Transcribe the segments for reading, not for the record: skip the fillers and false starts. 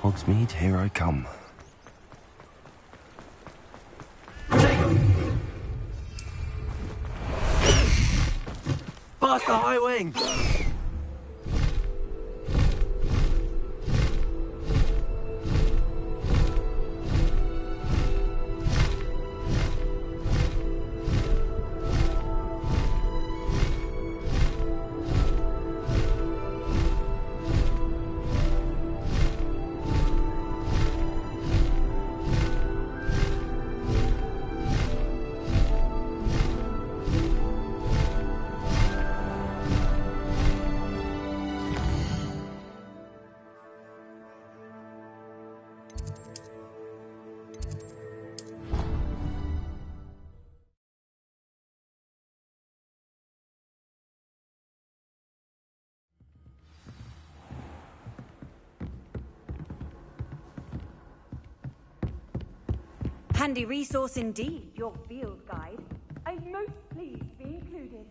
Hogsmeade, here I come. Past the high wing! Handy resource indeed, your field guide. I'm most pleased to be included.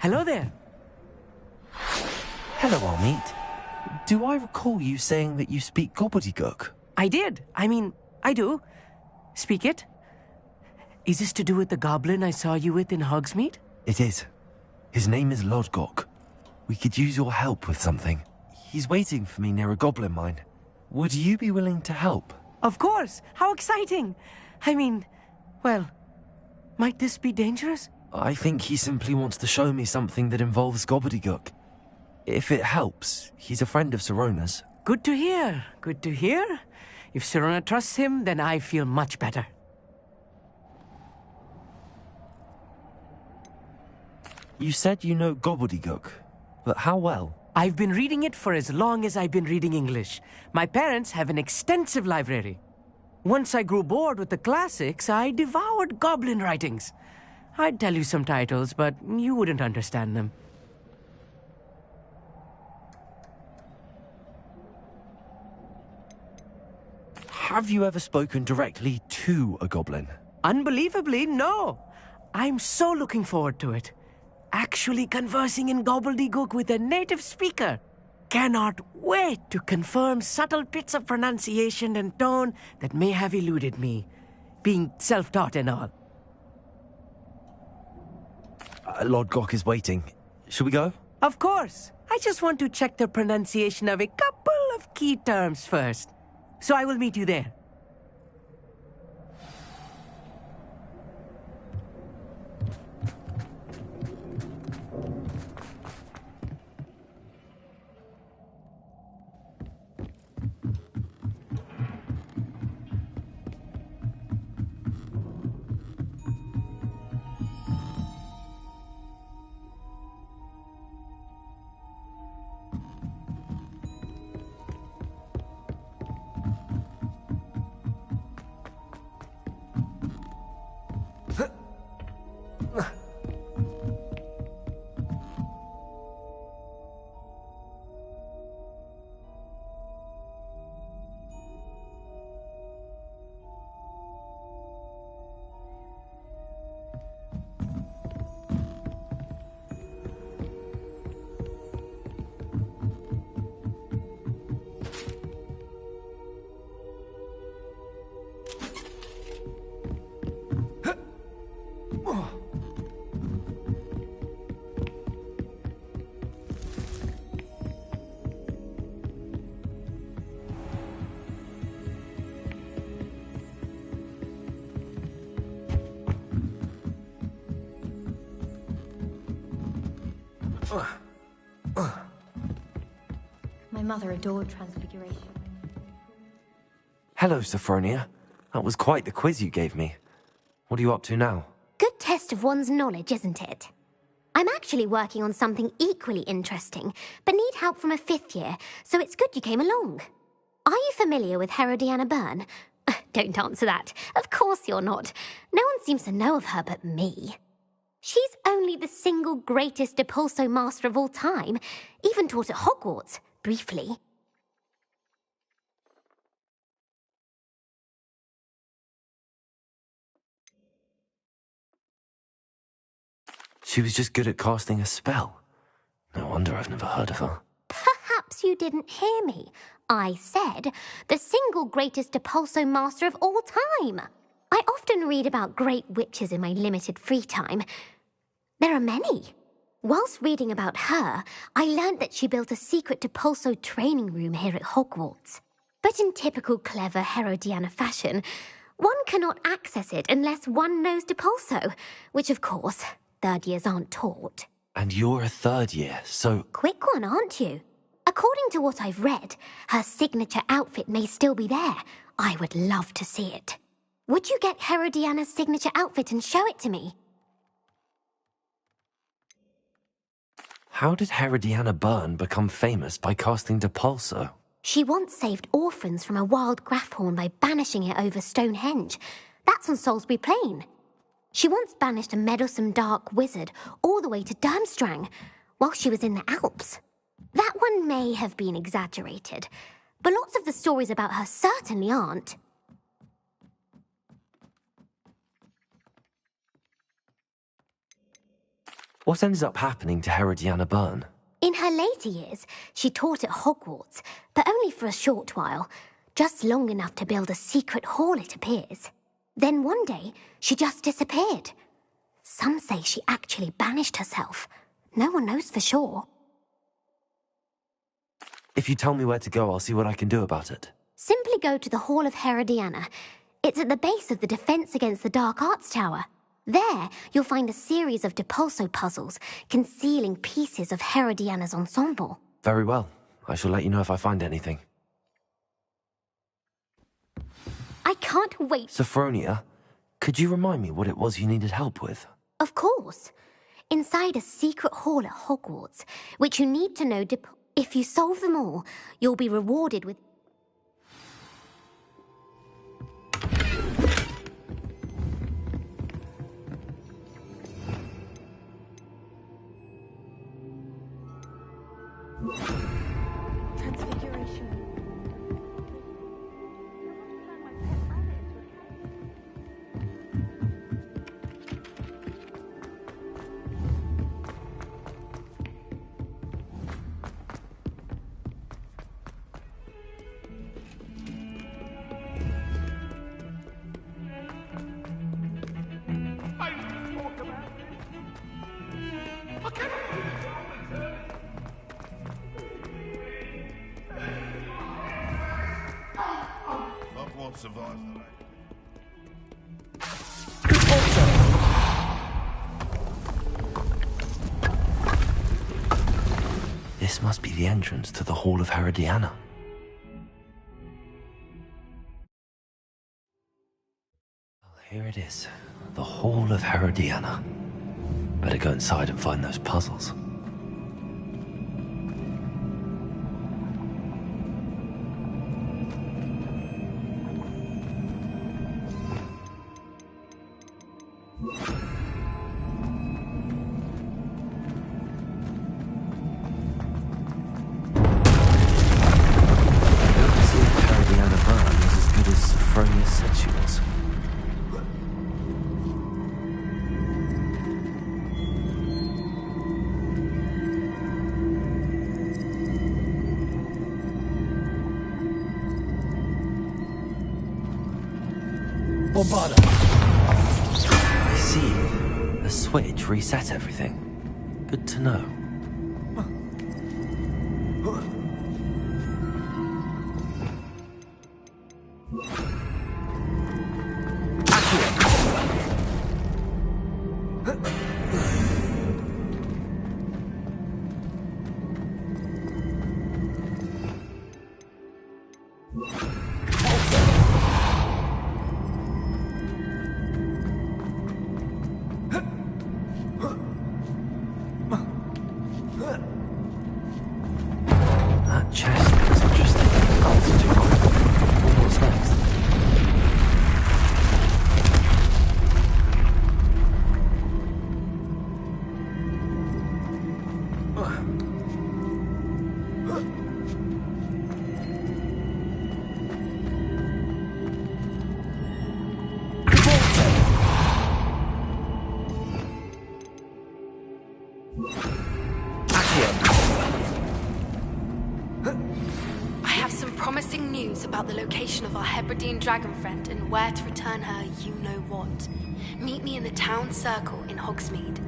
Hello there. Hello, Almeet. Do I recall you saying that you speak gobbledygook? I did. I do. Speak it. Is this to do with the goblin I saw you with in Hogsmeade? It is. His name is Lodgok. We could use your help with something. He's waiting for me near a goblin mine. Would you be willing to help? Of course. How exciting. Well, might this be dangerous? I think he simply wants to show me something that involves gobbledygook. If it helps, he's a friend of Sirona's. Good to hear. Good to hear. If Sirona trusts him, then I feel much better. You said you know gobbledygook, but how well? I've been reading it for as long as I've been reading English. My parents have an extensive library. Once I grew bored with the classics, I devoured goblin writings. I'd tell you some titles, but you wouldn't understand them. Have you ever spoken directly to a goblin? Unbelievably, no. I'm so looking forward to it. Actually conversing in gobbledygook with a native speaker. Cannot wait to confirm subtle bits of pronunciation and tone that may have eluded me, being self-taught and all. Lodgok is waiting. Shall we go? Of course. I just want to check the pronunciation of a couple of key terms first. So I will meet you there. My mother adored Transfiguration. Hello, Sophronia. That was quite the quiz you gave me. What are you up to now? Good test of one's knowledge, isn't it? I'm actually working on something equally interesting, but need help from a 5th year, so it's good you came along. Are you familiar with Herodiana Byrne? Don't answer that. Of course you're not. No one seems to know of her but me. She's only the single greatest Depulso master of all time, even taught at Hogwarts, briefly. She was just good at casting a spell. No wonder I've never heard of her. Perhaps you didn't hear me. I said the single greatest Depulso master of all time. I often read about great witches in my limited free time. There are many. Whilst reading about her, I learned that she built a secret Depulso training room here at Hogwarts. But in typical clever Herodiana fashion, one cannot access it unless one knows Depulso, which of course, 3rd years aren't taught. And you're a 3rd year, so... Quick one, aren't you? According to what I've read, her signature outfit may still be there. I would love to see it. Would you get Herodiana's signature outfit and show it to me? How did Herodiana Byrne become famous by casting Depulso? She once saved orphans from a wild Graffhorn by banishing it over Stonehenge. That's on Salisbury Plain. She once banished a meddlesome dark wizard all the way to Durmstrang while she was in the Alps. That one may have been exaggerated, but lots of the stories about her certainly aren't. What ended up happening to Herodiana Byrne? In her later years, she taught at Hogwarts, but only for a short while, just long enough to build a secret hall, it appears. Then one day, she just disappeared. Some say she actually banished herself. No one knows for sure. If you tell me where to go, I'll see what I can do about it. Simply go to the Hall of Herodiana. It's at the base of the Defense Against the Dark Arts Tower. There, you'll find a series of Depulso puzzles concealing pieces of Herodiana's ensemble. Very well. I shall let you know if I find anything. I can't wait. Sophronia, could you remind me what it was you needed help with? Of course. Inside a secret hall at Hogwarts, which you need to know if you solve them all, you'll be rewarded with... Transfiguration. Hogwarts survives the rain. This must be the entrance to the Hall of Herodiana. Well, here it is. The Hall of Herodiana. Better go inside and find those puzzles. Said she was. I see. The switch reset everything. Good to know. about the location of our Hebridean dragon friend and where to return her you-know-what. Meet me in the town circle in Hogsmeade.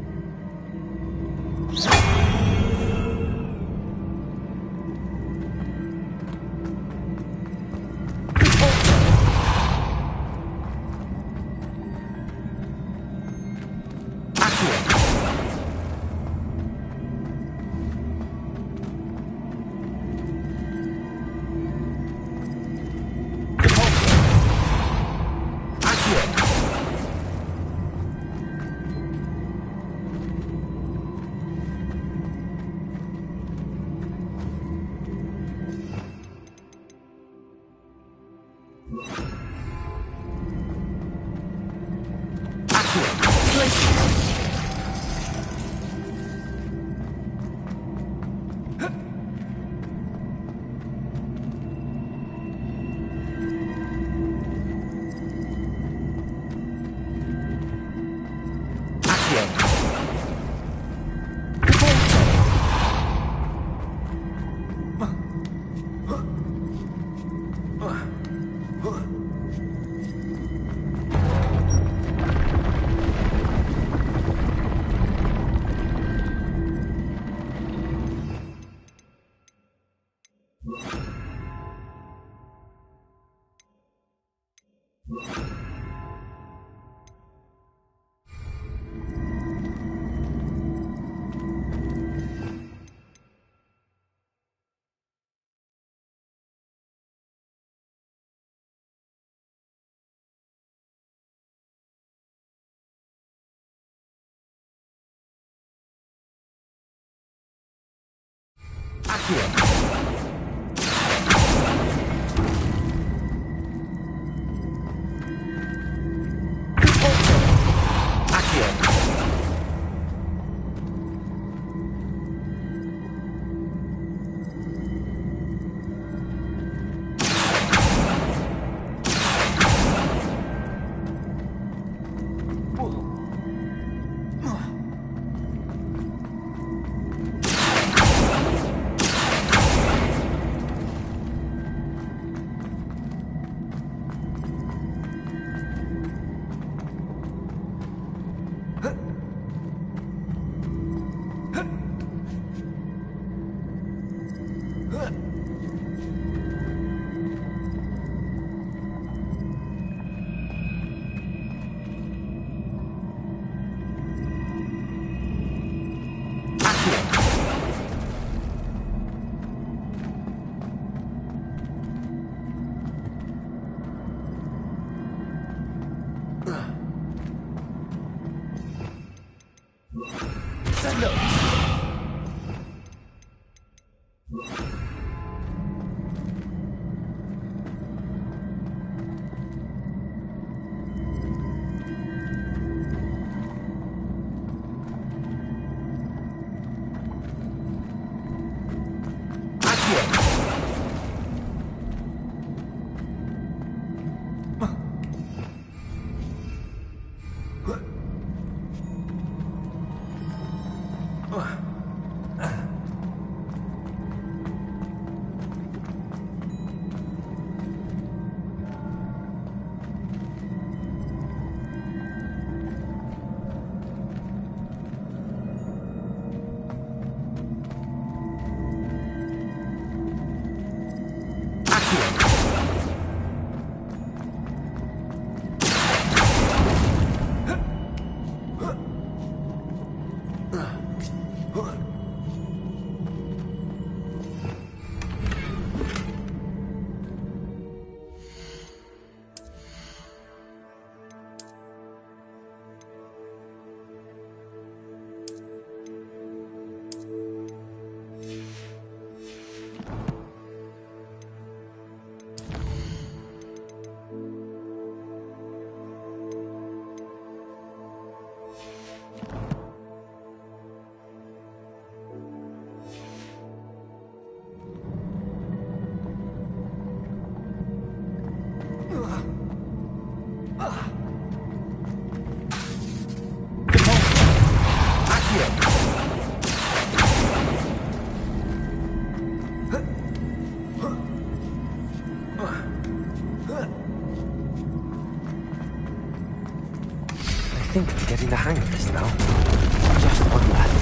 think I'm getting the hang of this now. Just one left.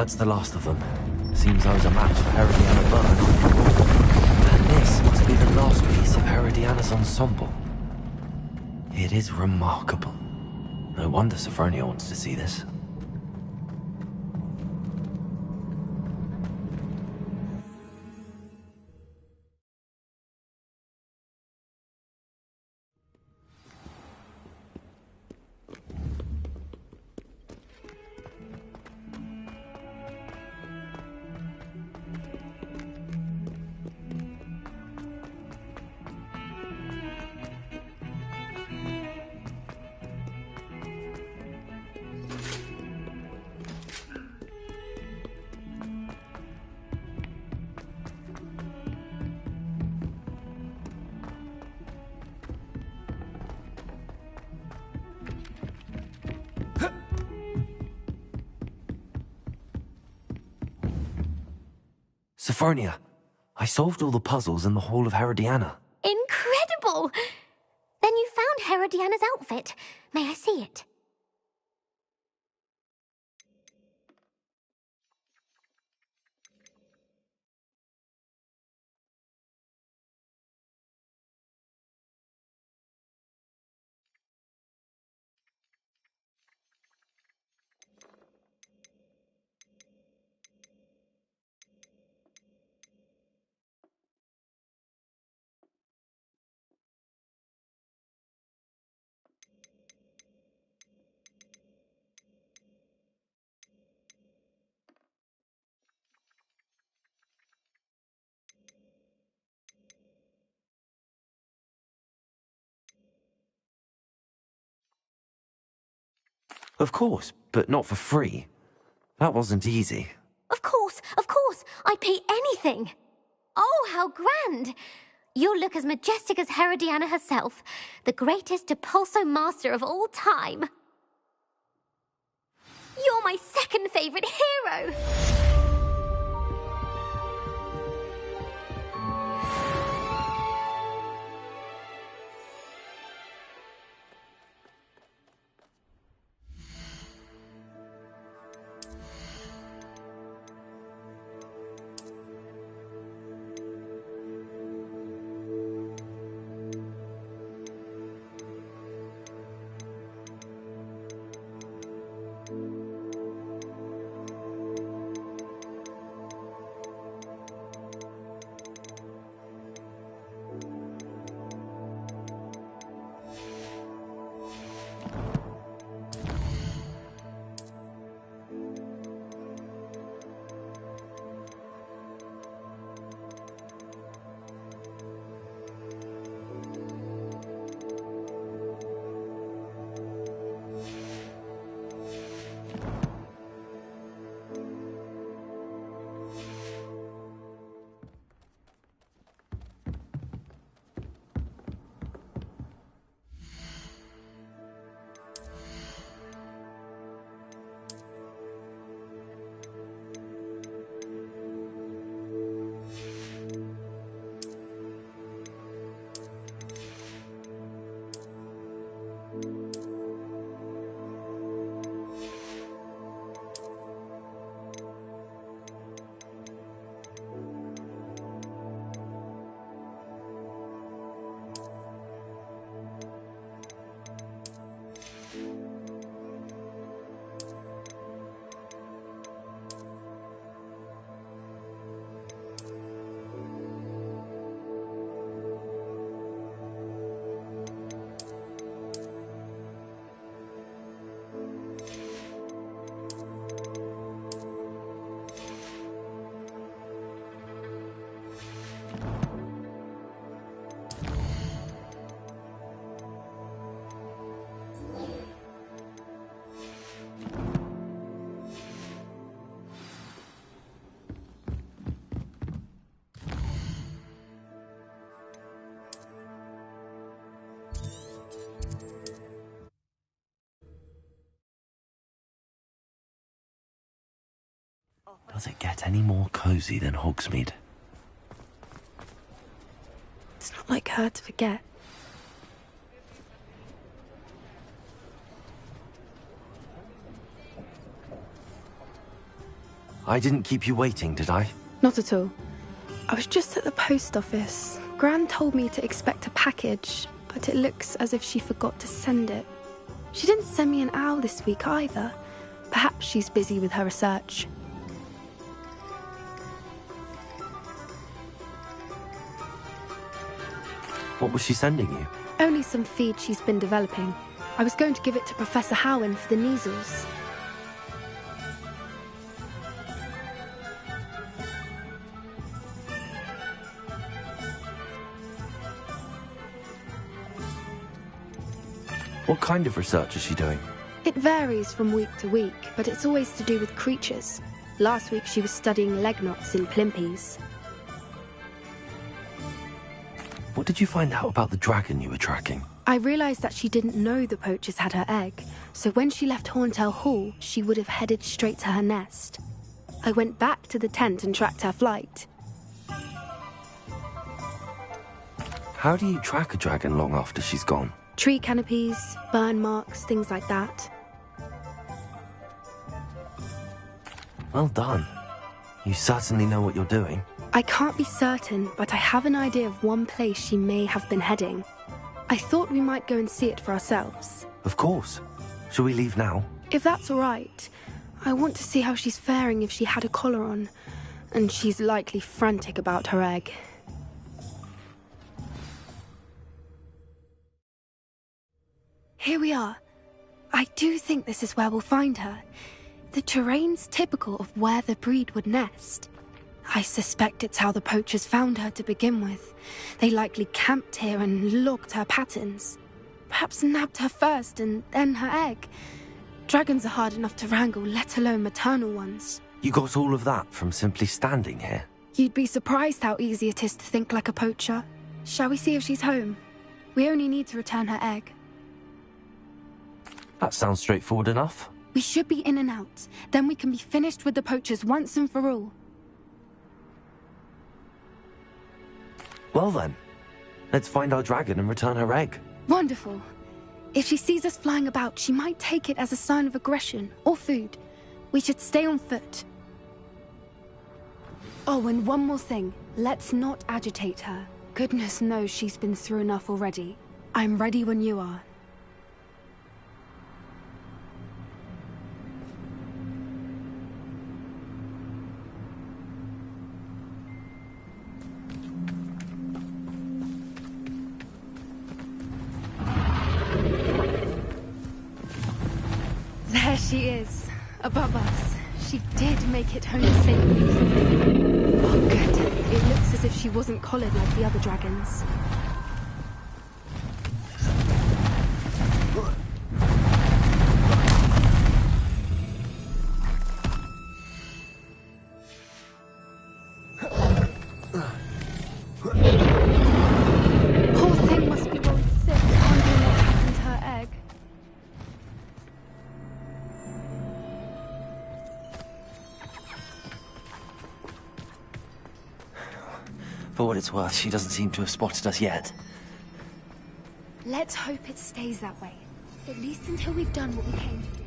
That's the last of them. Seems I was a match for Herodiana Byrne after all. And this must be the last piece of Herodiana's ensemble. It is remarkable. No wonder Sophronia wants to see this. Sophronia, I solved all the puzzles in the Hall of Herodiana. Incredible! Then you found Herodiana's outfit. May I see it? Of course, but not for free. That wasn't easy. Of course, I'd pay anything. Oh, how grand! You'll look as majestic as Herodiana herself, the greatest Depulso master of all time. You're my second favorite hero! Does it get any more cozy than Hogsmeade? It's not like her to forget. I didn't keep you waiting, did I? Not at all. I was just at the post office. Gran told me to expect a package, but it looks as if she forgot to send it. She didn't send me an owl this week either. Perhaps she's busy with her research. What was she sending you? Only some feed she's been developing. I was going to give it to Professor Howen for the measles. What kind of research is she doing? It varies from week to week, but it's always to do with creatures. Last week she was studying leg knots in plimpies. What did you find out about the dragon you were tracking? I realised that she didn't know the poachers had her egg, so when she left Horntail Hall, she would have headed straight to her nest. I went back to the tent and tracked her flight. How do you track a dragon long after she's gone? Tree canopies, burn marks, things like that. Well done. You certainly know what you're doing. I can't be certain, but I have an idea of one place she may have been heading. I thought we might go and see it for ourselves. Of course. Shall we leave now? If that's all right. I want to see how she's faring if she had a collar on. And she's likely frantic about her egg. Here we are. I do think this is where we'll find her. The terrain's typical of where the breed would nest. I suspect it's how the poachers found her to begin with. They likely camped here and logged her patterns. Perhaps nabbed her first and then her egg. Dragons are hard enough to wrangle, let alone maternal ones. You got all of that from simply standing here? You'd be surprised how easy it is to think like a poacher. Shall we see if she's home? We only need to return her egg. That sounds straightforward enough. We should be in and out. Then we can be finished with the poachers once and for all. Well then, let's find our dragon and return her egg. Wonderful. If she sees us flying about, she might take it as a sign of aggression or food. We should stay on foot. Oh, and one more thing. Let's not agitate her. Goodness knows she's been through enough already. I'm ready when you are. There she is, above us. She did make it home safely. Oh, good. It looks as if she wasn't collared like the other dragons. Poor thing must be really sick, wondering what happened to her egg. For what it's worth, she doesn't seem to have spotted us yet. Let's hope it stays that way. At least until we've done what we came to do.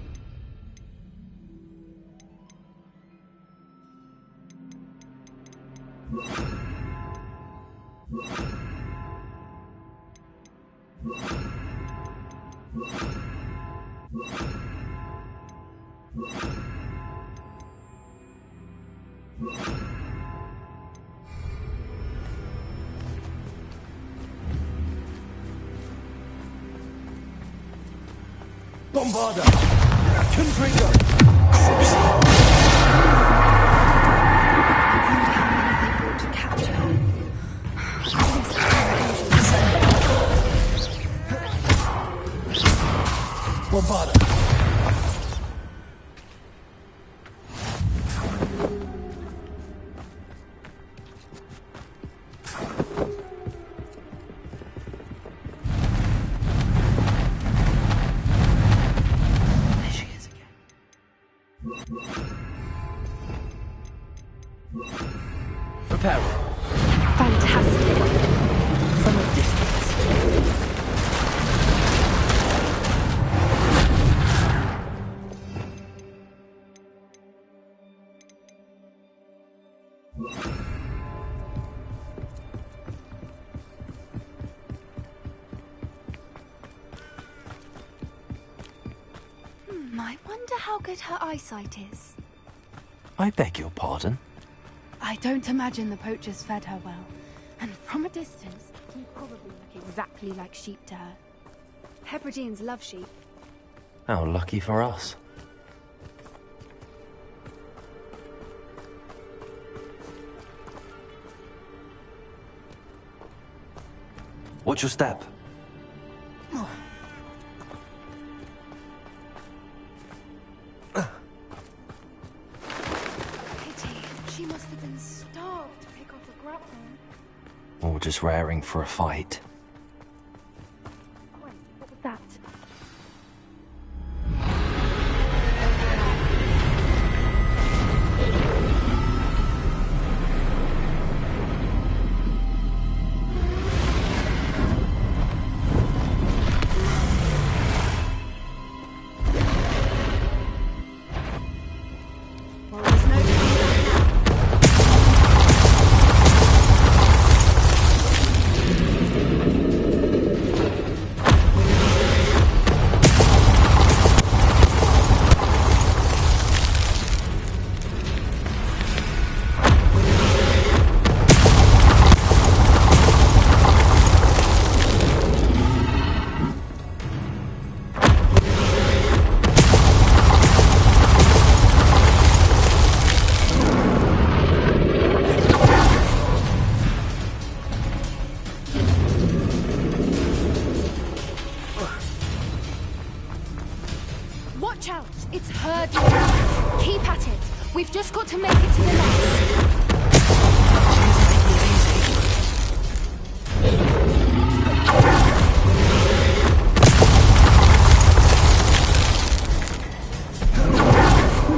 Bombarder! Confringo! Bombarder! Prepare. Fantastic. From a distance. I wonder how good her eyesight is. I beg your pardon? I don't imagine the poachers fed her well. And from a distance, you probably look exactly like sheep to her. Hebrideans love sheep. How lucky for us. Watch your step. Pity. She must have been starved to pick off a grapple. Or just raring for a fight. Wait, what was that? Well, there's no turning back now. Watch out! It's her doing. Keep at it. We've just got to make it to the nest.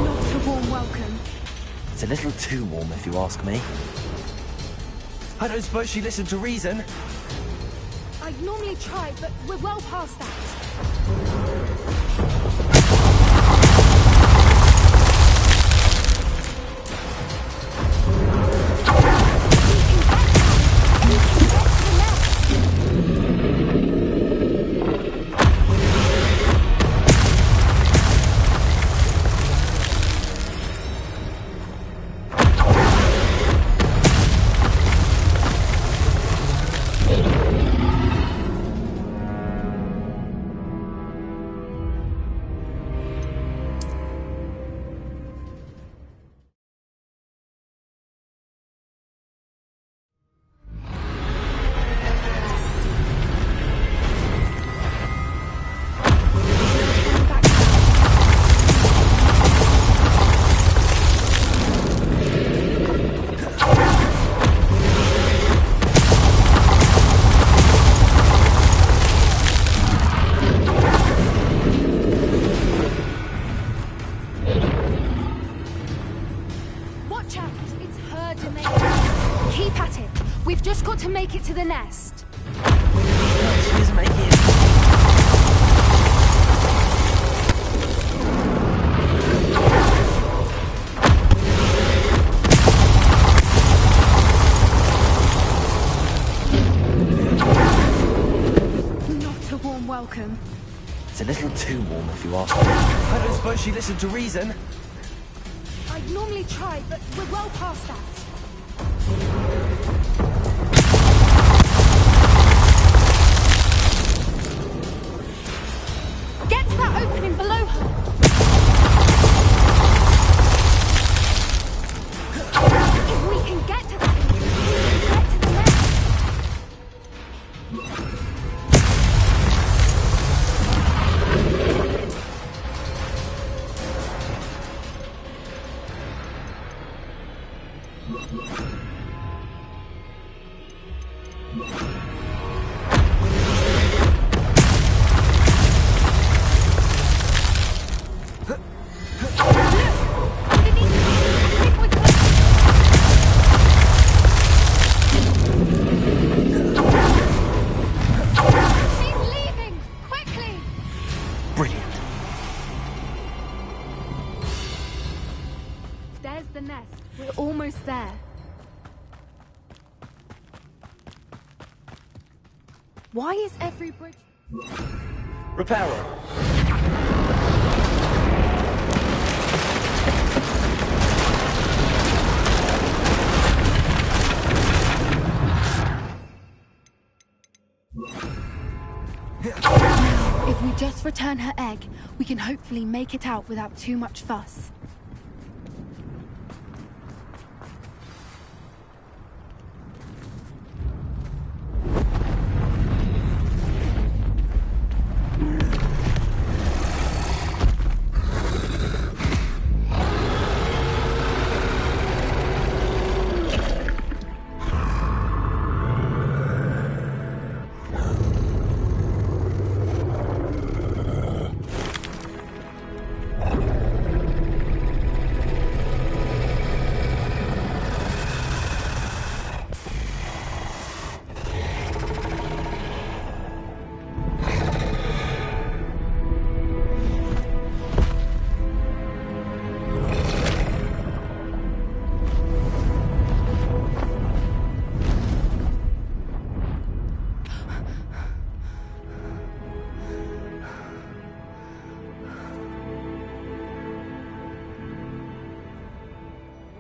Not a warm welcome. It's a little too warm if you ask me. I don't suppose she listened to reason. I'd normally try, but we're well past that. Watch out! It's her domain. Keep at it. We've just got to make it to the nest. She isn't making it. Not a warm welcome. It's a little too warm if you ask me. I don't suppose she listened to reason. I'd normally try, but we're well past that. Get to that opening below her. If we can get to that opening, we can get to the nest. There's the nest. We're almost there. Why is every bridge... Reparo. If we just return her egg, we can hopefully make it out without too much fuss.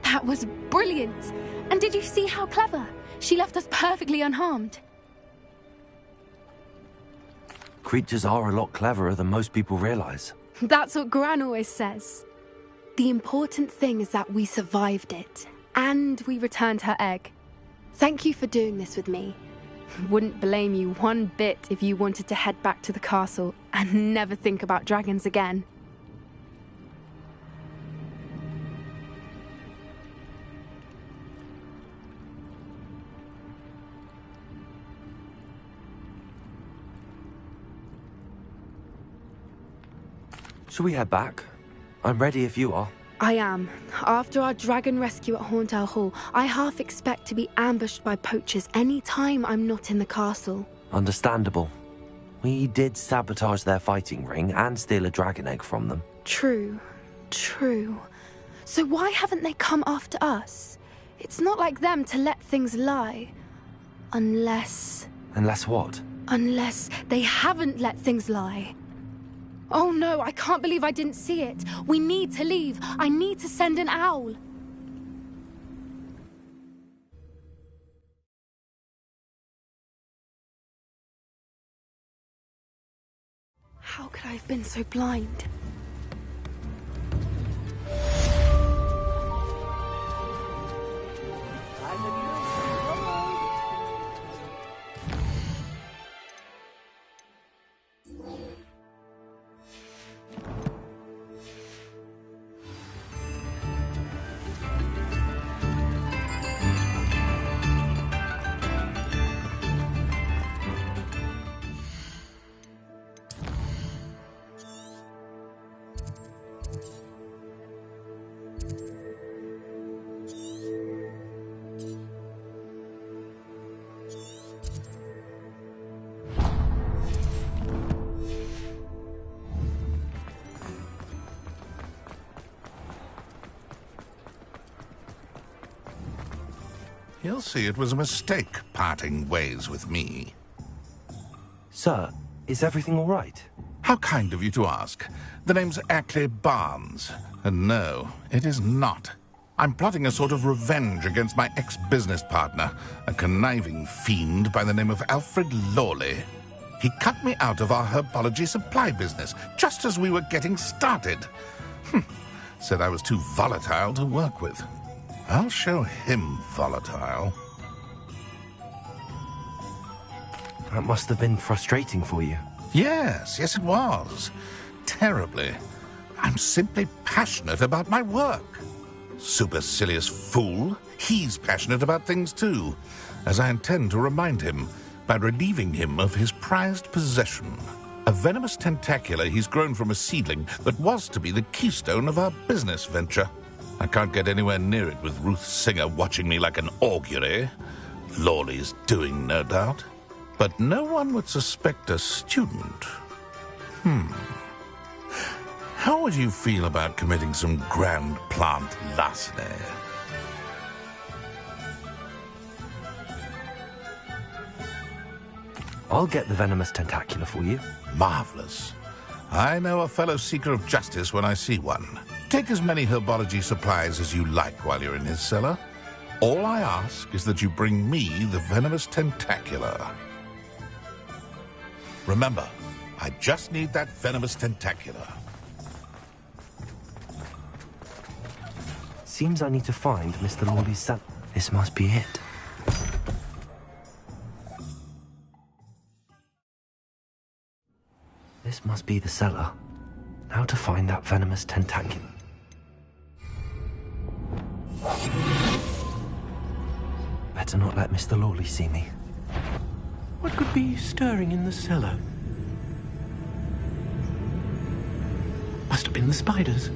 That was brilliant! And did you see how clever? She left us perfectly unharmed. Creatures are a lot cleverer than most people realize. That's what Gran always says. The important thing is that we survived it, and we returned her egg. Thank you for doing this with me. Wouldn't blame you one bit if you wanted to head back to the castle and never think about dragons again. Shall we head back? I'm ready if you are. I am. After our dragon rescue at Hauntel Hall, I half expect to be ambushed by poachers any time I'm not in the castle. Understandable. We did sabotage their fighting ring and steal a dragon egg from them. True. So why haven't they come after us? It's not like them to let things lie. Unless what? Unless they haven't let things lie. Oh no, I can't believe I didn't see it. We need to leave. I need to send an owl. How could I have been so blind? He'll see it was a mistake parting ways with me. Sir, is everything all right? How kind of you to ask. The name's Ackley Barnes. And no, it is not. I'm plotting a sort of revenge against my ex-business partner, a conniving fiend by the name of Alfred Lawley. He cut me out of our herbology supply business, just as we were getting started. Said I was too volatile to work with. I'll show him volatile. That must have been frustrating for you. Yes, it was. Terribly. I'm simply passionate about my work. Supercilious fool. He's passionate about things too, as I intend to remind him by relieving him of his prized possession. A venomous tentacula he's grown from a seedling that was to be the keystone of our business venture. I can't get anywhere near it with Ruth Singer watching me like an augury. Lawley's doing, no doubt. But no one would suspect a student. How would you feel about committing some grand plant larceny? I'll get the venomous tentacula for you. Marvelous. I know a fellow seeker of justice when I see one. Take as many herbology supplies as you like while you're in his cellar. All I ask is that you bring me the venomous tentacula. Remember, I just need that venomous tentacula. Seems I need to find Mr. Lawley's cellar. This must be it. This must be the cellar. Now to find that venomous tentacula. Better not let Mr. Lawley see me. What could be stirring in the cellar? Must have been the spiders.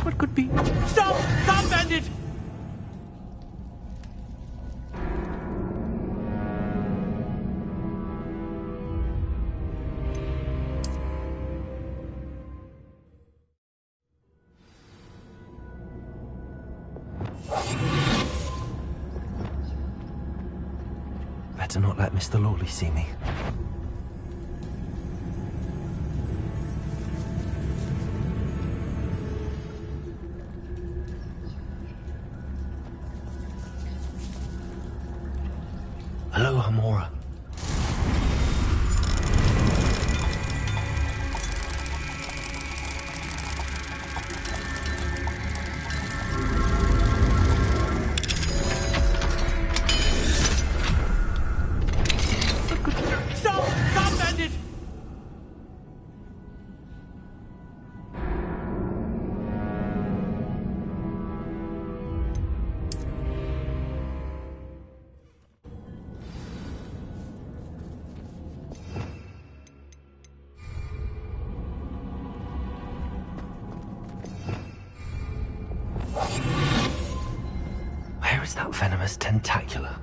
What could be... Stop! Stop, bandit! Better not let Mr. Lawley see me. Hello, Hamora. Stop! Stop, bandit! Where is that venomous tentacula?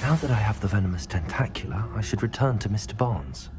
Now that I have the venomous tentacula, I should return to Mr. Barnes.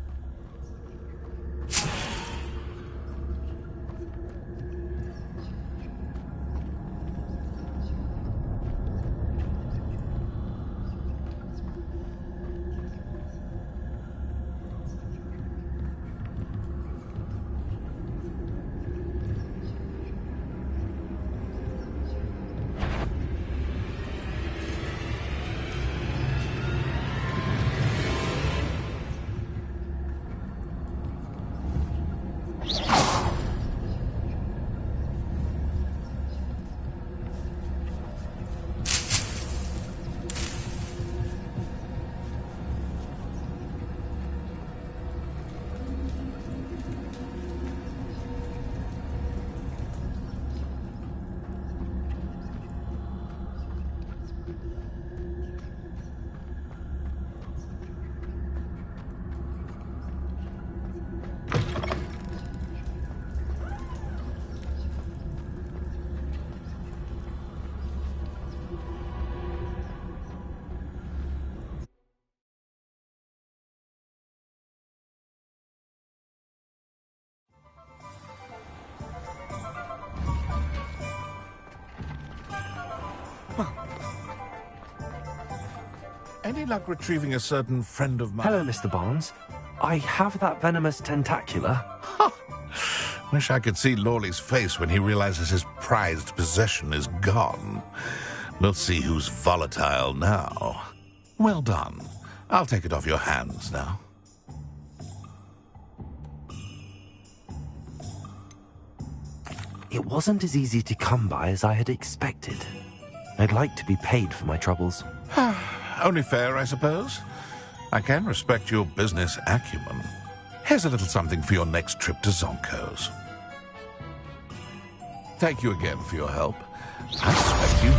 Any luck retrieving a certain friend of mine? Hello, Mr. Barnes. I have that venomous tentacula. Wish I could see Lawley's face when he realizes his prized possession is gone. We'll see who's volatile now. Well done. I'll take it off your hands now. It wasn't as easy to come by as I had expected. I'd like to be paid for my troubles. Only fair, I suppose. I can respect your business acumen. Here's a little something for your next trip to Zonko's. Thank you again for your help. I suspect you...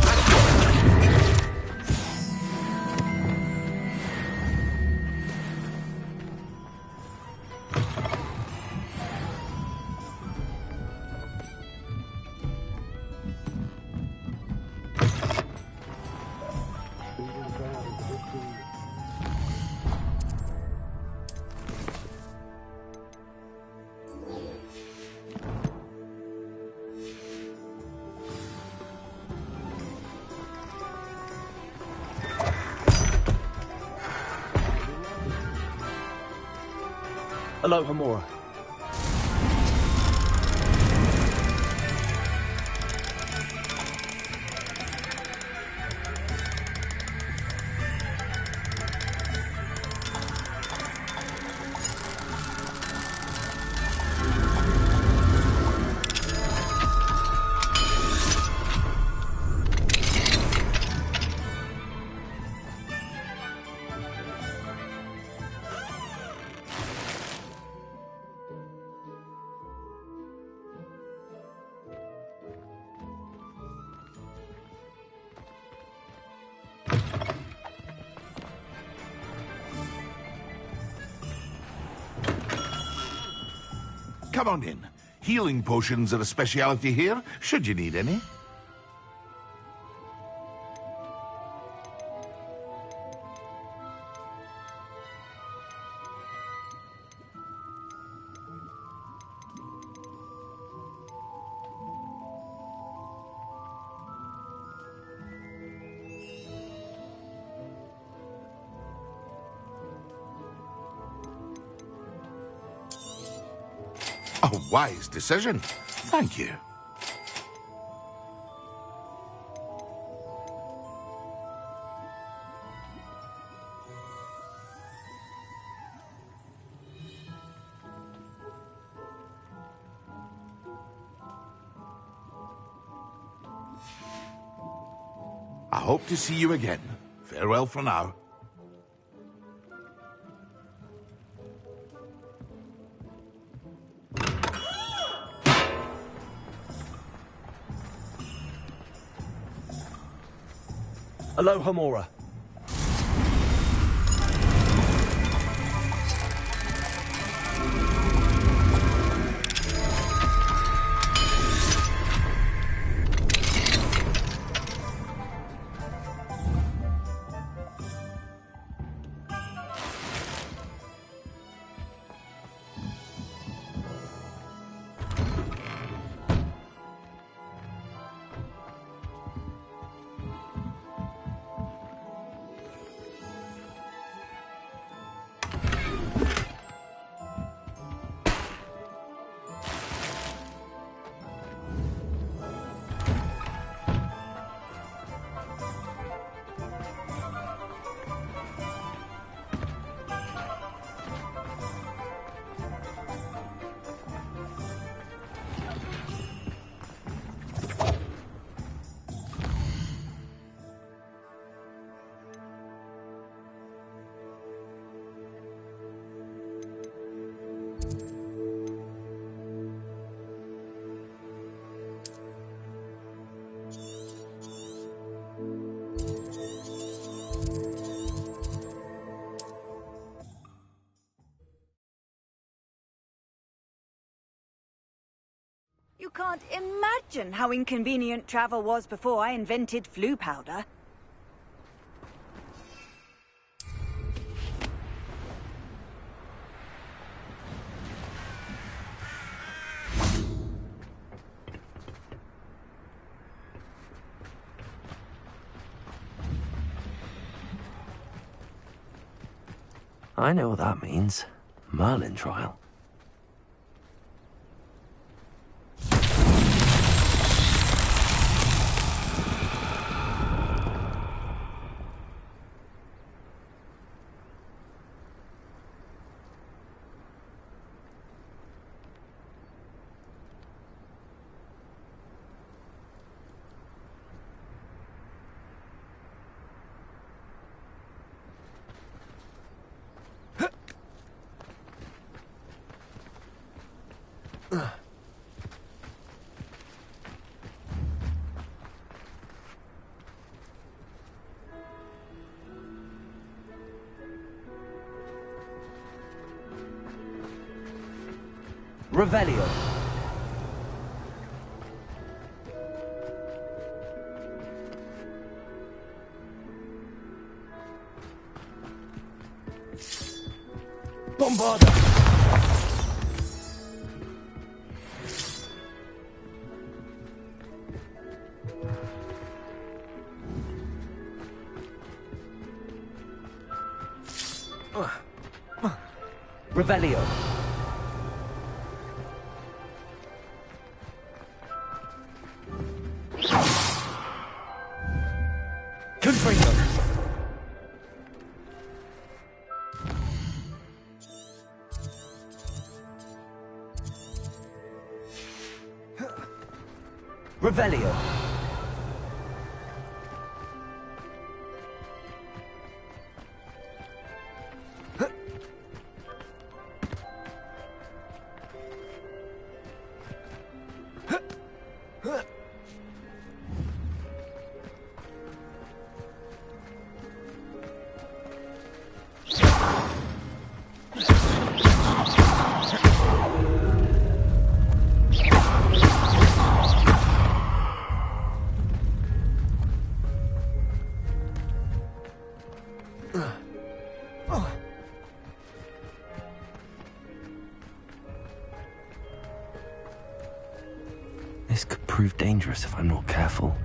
Hello, Hamura. Come on in. Healing potions are a speciality here, should you need any. A wise decision. Thank you. I hope to see you again. Farewell for now. Hello, Hamura. You can't imagine how inconvenient travel was before I invented flu powder. I know what that means. Merlin trial. Revelio. Bombarda. Revelio. Confringo. Revelio. This could prove dangerous if I'm not careful.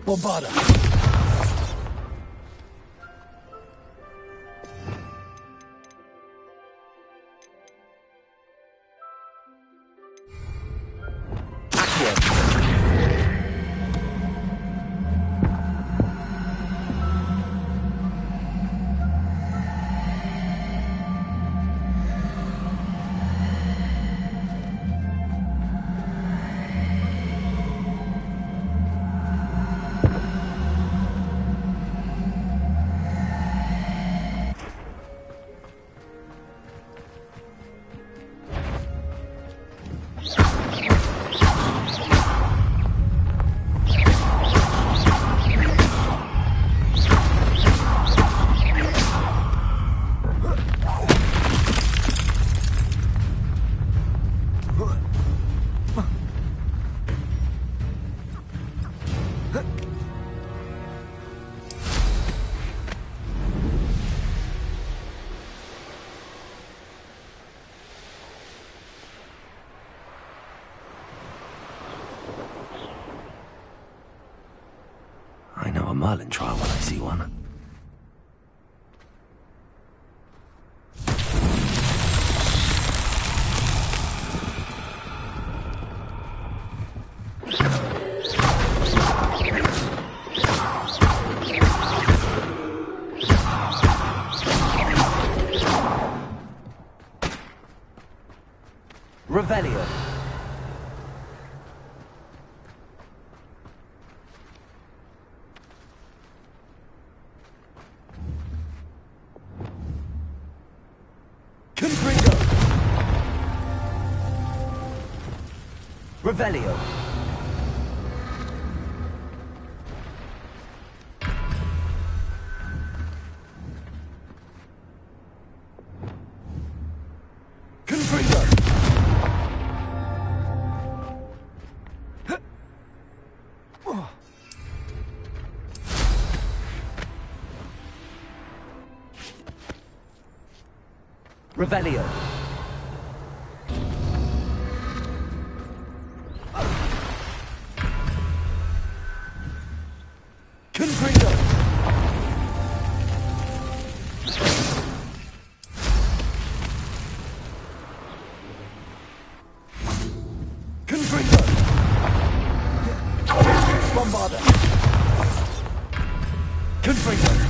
Bombarda. I know a Merlin trial when I see one. Revelio. Confringo. Revelio. Confringo. Revelio. Confringo. Confringo. Bombarda. Confringo.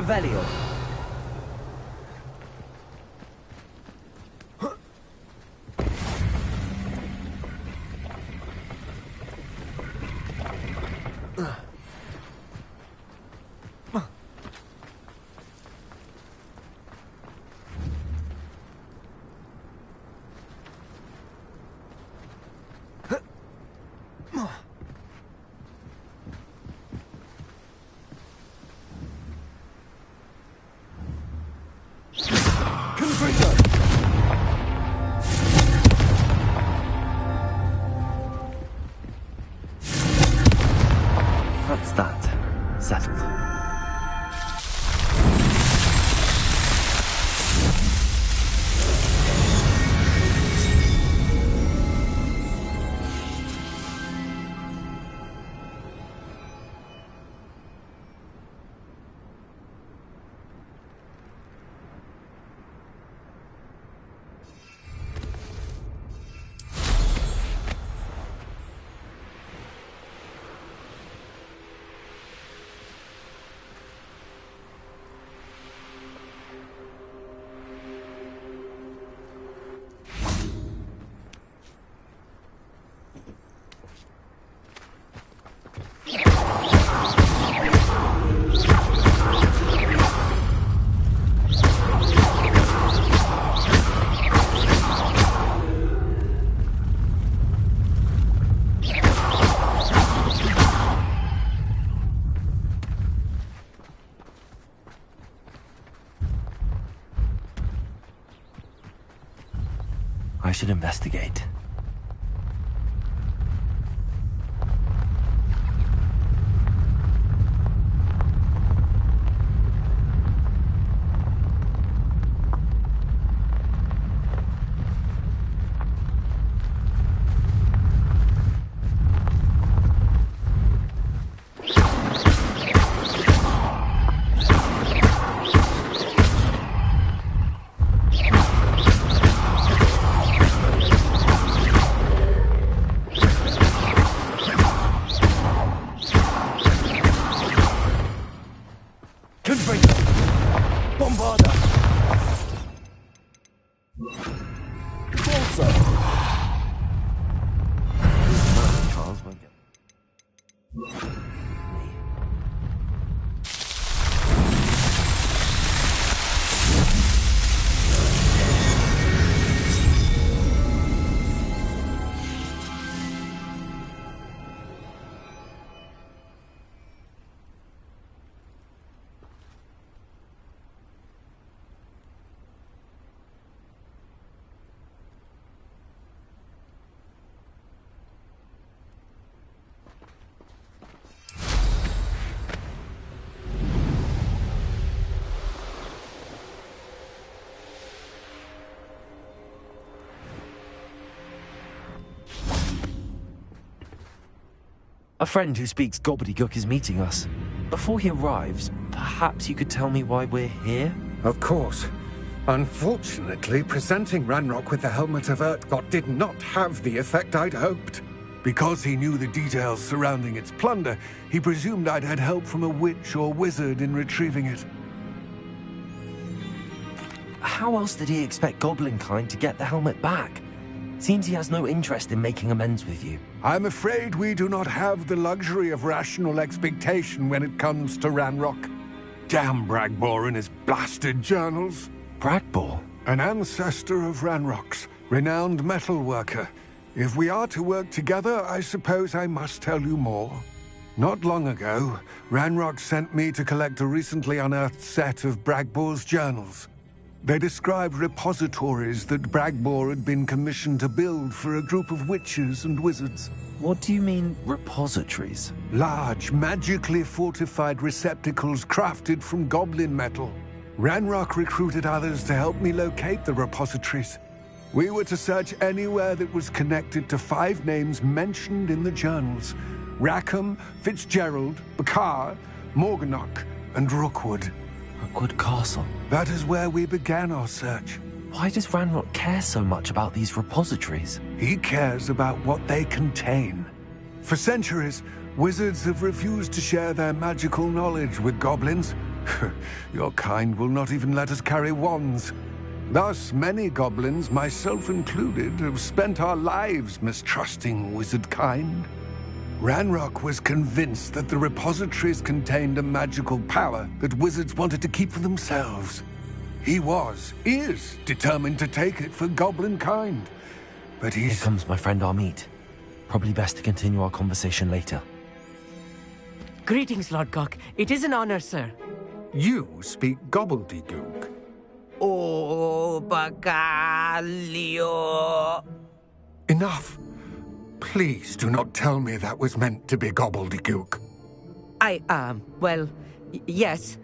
Revelio. That's that. Settled. I should investigate. Bombarda! Corso! Charles won't get... A friend who speaks gobbledygook is meeting us. Before he arrives, perhaps you could tell me why we're here? Of course. Unfortunately, presenting Ranrock with the Helmet of Urtkot did not have the effect I'd hoped. Because he knew the details surrounding its plunder, he presumed I'd had help from a witch or wizard in retrieving it. How else did he expect Goblinkind to get the helmet back? Seems he has no interest in making amends with you. I'm afraid we do not have the luxury of rational expectation when it comes to Ranrock. Damn Bragbor and his blasted journals. Bragbor? An ancestor of Ranrock's, renowned metal worker. If we are to work together, I suppose I must tell you more. Not long ago, Ranrock sent me to collect a recently unearthed set of Bragbor's journals. They described repositories that Bragbor had been commissioned to build for a group of witches and wizards. What do you mean, repositories? Large, magically fortified receptacles crafted from goblin metal. Ranrock recruited others to help me locate the repositories. We were to search anywhere that was connected to 5 names mentioned in the journals: Rackham, Fitzgerald, Bakar, Morganach, and Rookwood. Rookwood Castle. That is where we began our search. Why does Ranrock care so much about these repositories? He cares about what they contain. For centuries, wizards have refused to share their magical knowledge with goblins. Your kind will not even let us carry wands. Thus, many goblins, myself included, have spent our lives mistrusting wizard kind. Ranrock was convinced that the repositories contained a magical power that wizards wanted to keep for themselves. He is determined to take it for goblin kind. But Here comes my friend Amit. Probably best to continue our conversation later. Greetings, Lodgok. It is an honor, sir. You speak gobbledygook. Oh, Bagalio. Enough. Please do not tell me that was meant to be gobbledygook. Yes.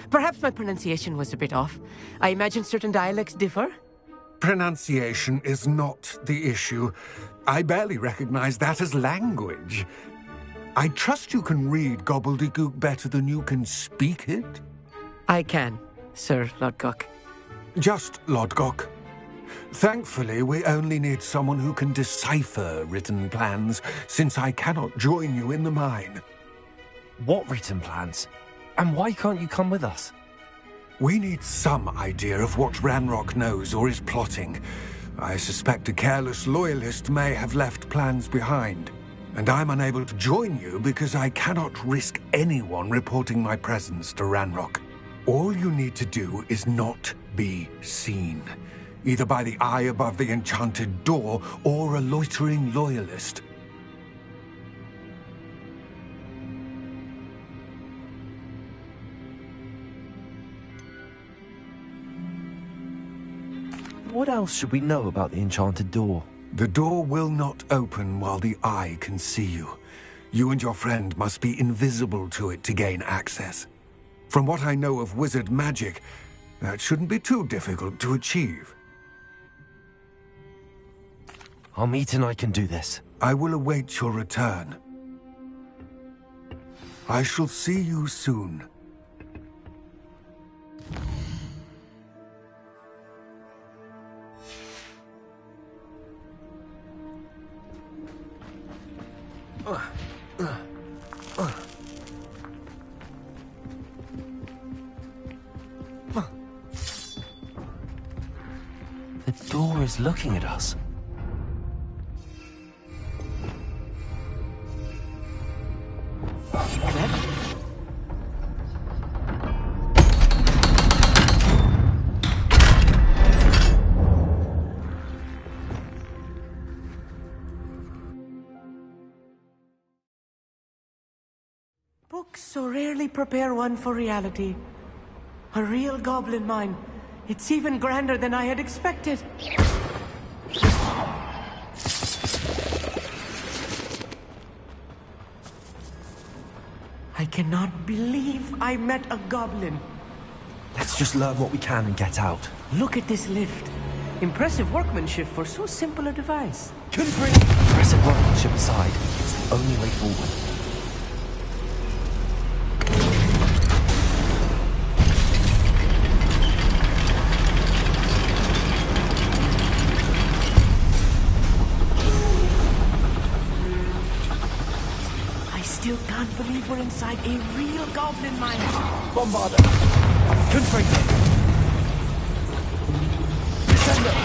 Perhaps my pronunciation was a bit off. I imagine certain dialects differ. Pronunciation is not the issue. I barely recognize that as language. I trust you can read gobbledygook better than you can speak it? I can, Sir Lodgok. Just Lodgok. Thankfully, we only need someone who can decipher written plans, since I cannot join you in the mine. What written plans? And why can't you come with us? We need some idea of what Ranrock knows or is plotting. I suspect a careless loyalist may have left plans behind. And I'm unable to join you because I cannot risk anyone reporting my presence to Ranrock. All you need to do is not be seen, either by the eye above the enchanted door or a loitering loyalist. What else should we know about the enchanted door? The door will not open while the eye can see you. You and your friend must be invisible to it to gain access. From what I know of wizard magic, that shouldn't be too difficult to achieve. Amit and I can do this. I will await your return. I shall see you soon. The door is looking at us. Books so rarely prepare one for reality. A real goblin mine. It's even grander than I had expected. I cannot believe I met a goblin. Let's just learn what we can and get out. Look at this lift. Impressive workmanship for so simple a device. Impressive workmanship aside, it's the only way forward. I still can't believe we're inside a real goblin mine. Bombarder. Confringo. Descender.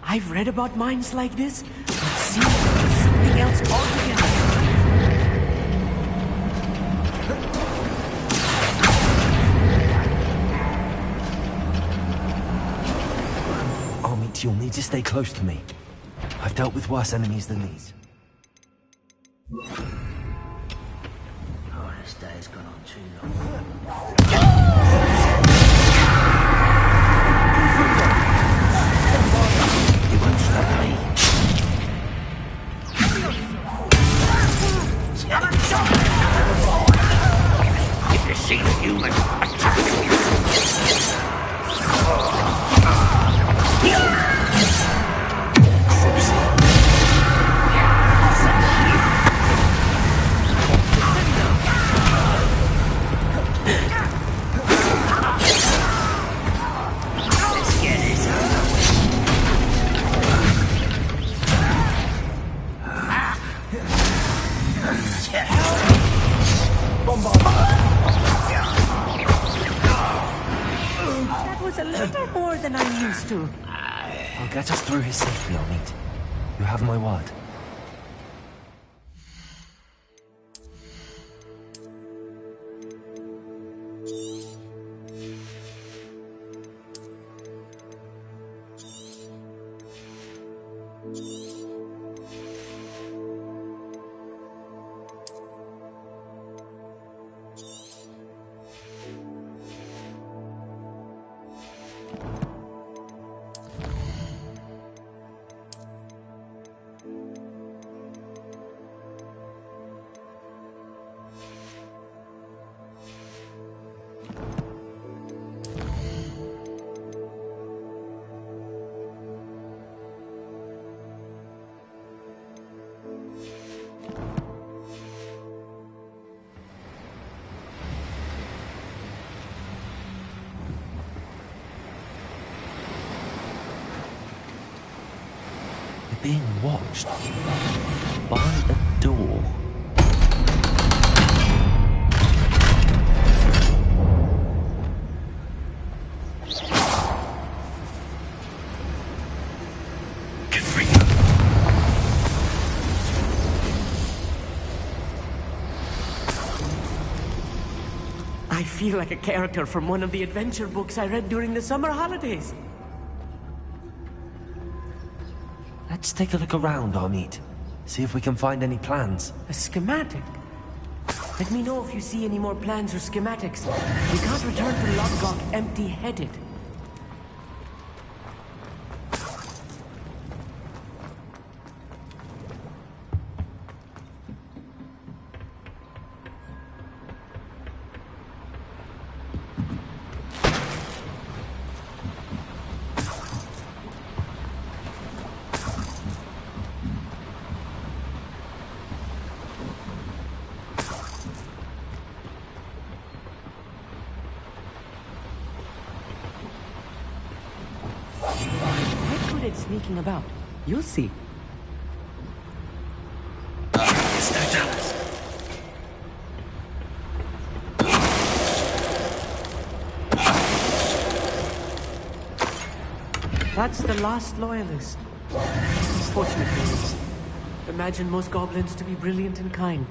I've read about mines like this, but seeing it is something else altogether. Amit, you'll need to stay close to me. I've dealt with worse enemies than these. Oh, this day's gone on too long. It won't stop me. unseen human attack. That was a little more than I'm used to. I'll get us through here safely, Amit. You have my word. Being watched by a door. I feel like a character from one of the adventure books I read during the summer holidays. Let's take a look around, Amit. See if we can find any plans. A schematic? Let me know if you see any more plans or schematics. We can't return to Lodgok empty-headed. Sneaking about. You'll see. That's the last loyalist. Unfortunately, imagine most goblins to be brilliant and kind.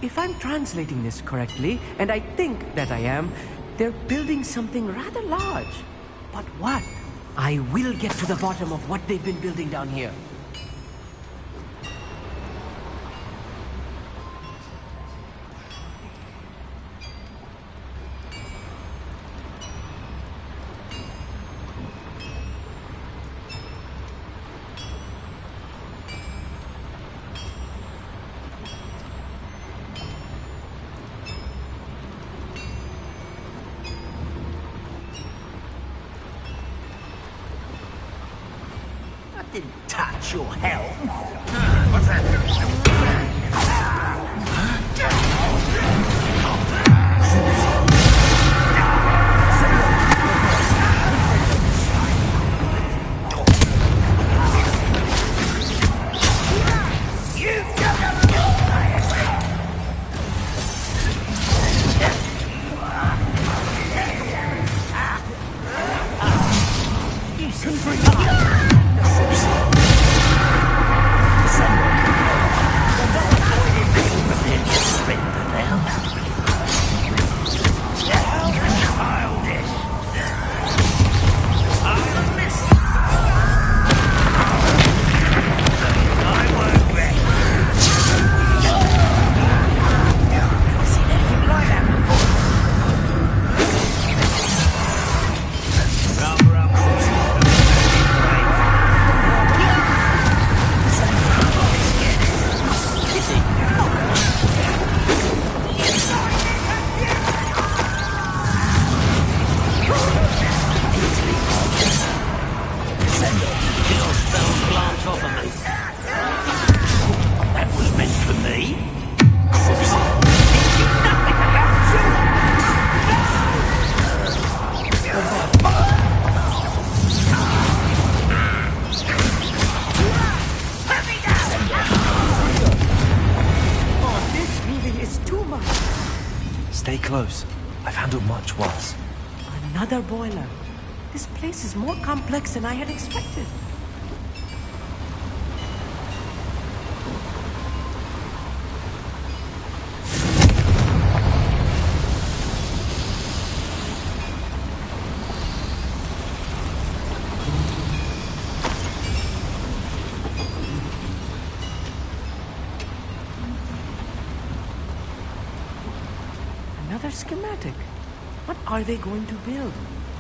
If I'm translating this correctly, and I think that I am, they're building something rather large. But what? I will get to the bottom of what they've been building down here. Didn't touch your helm. What's that? Stay close. I've handled much worse. Another boiler. This place is more complex than I had expected. Another schematic. What are they going to build?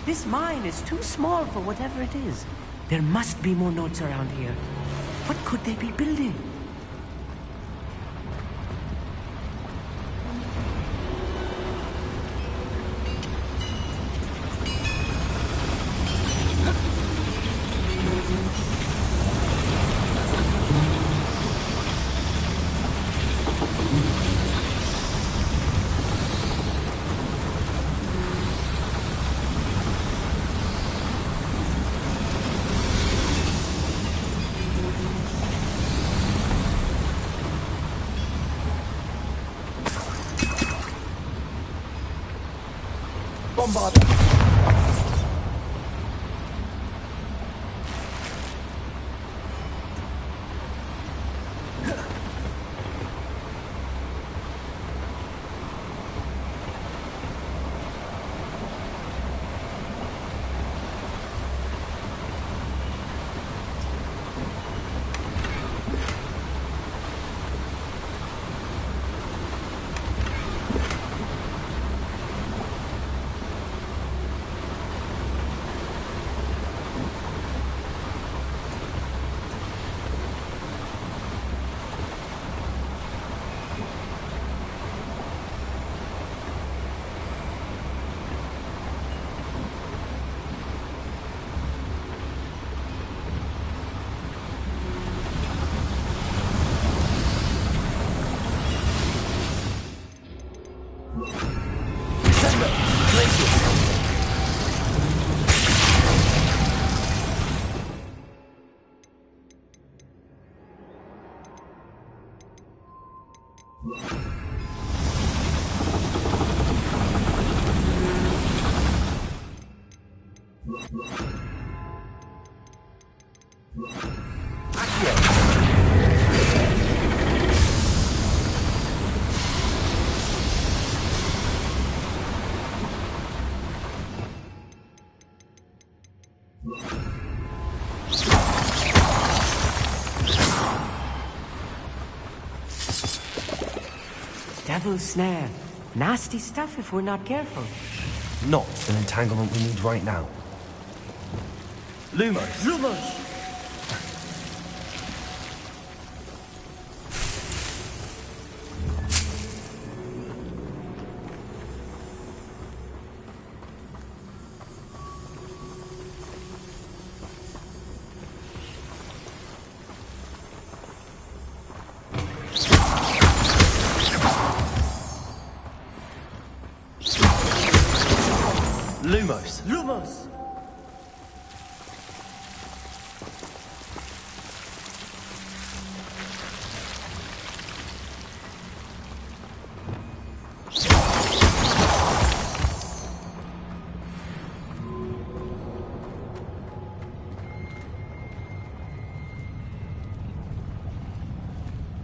This mine is too small for whatever it is. There must be more notes around here. What could they be building? Bombarder. Devil's snare. Nasty stuff if we're not careful. Not an entanglement we need right now. Lumos. Lumos! Lumos. Lumos!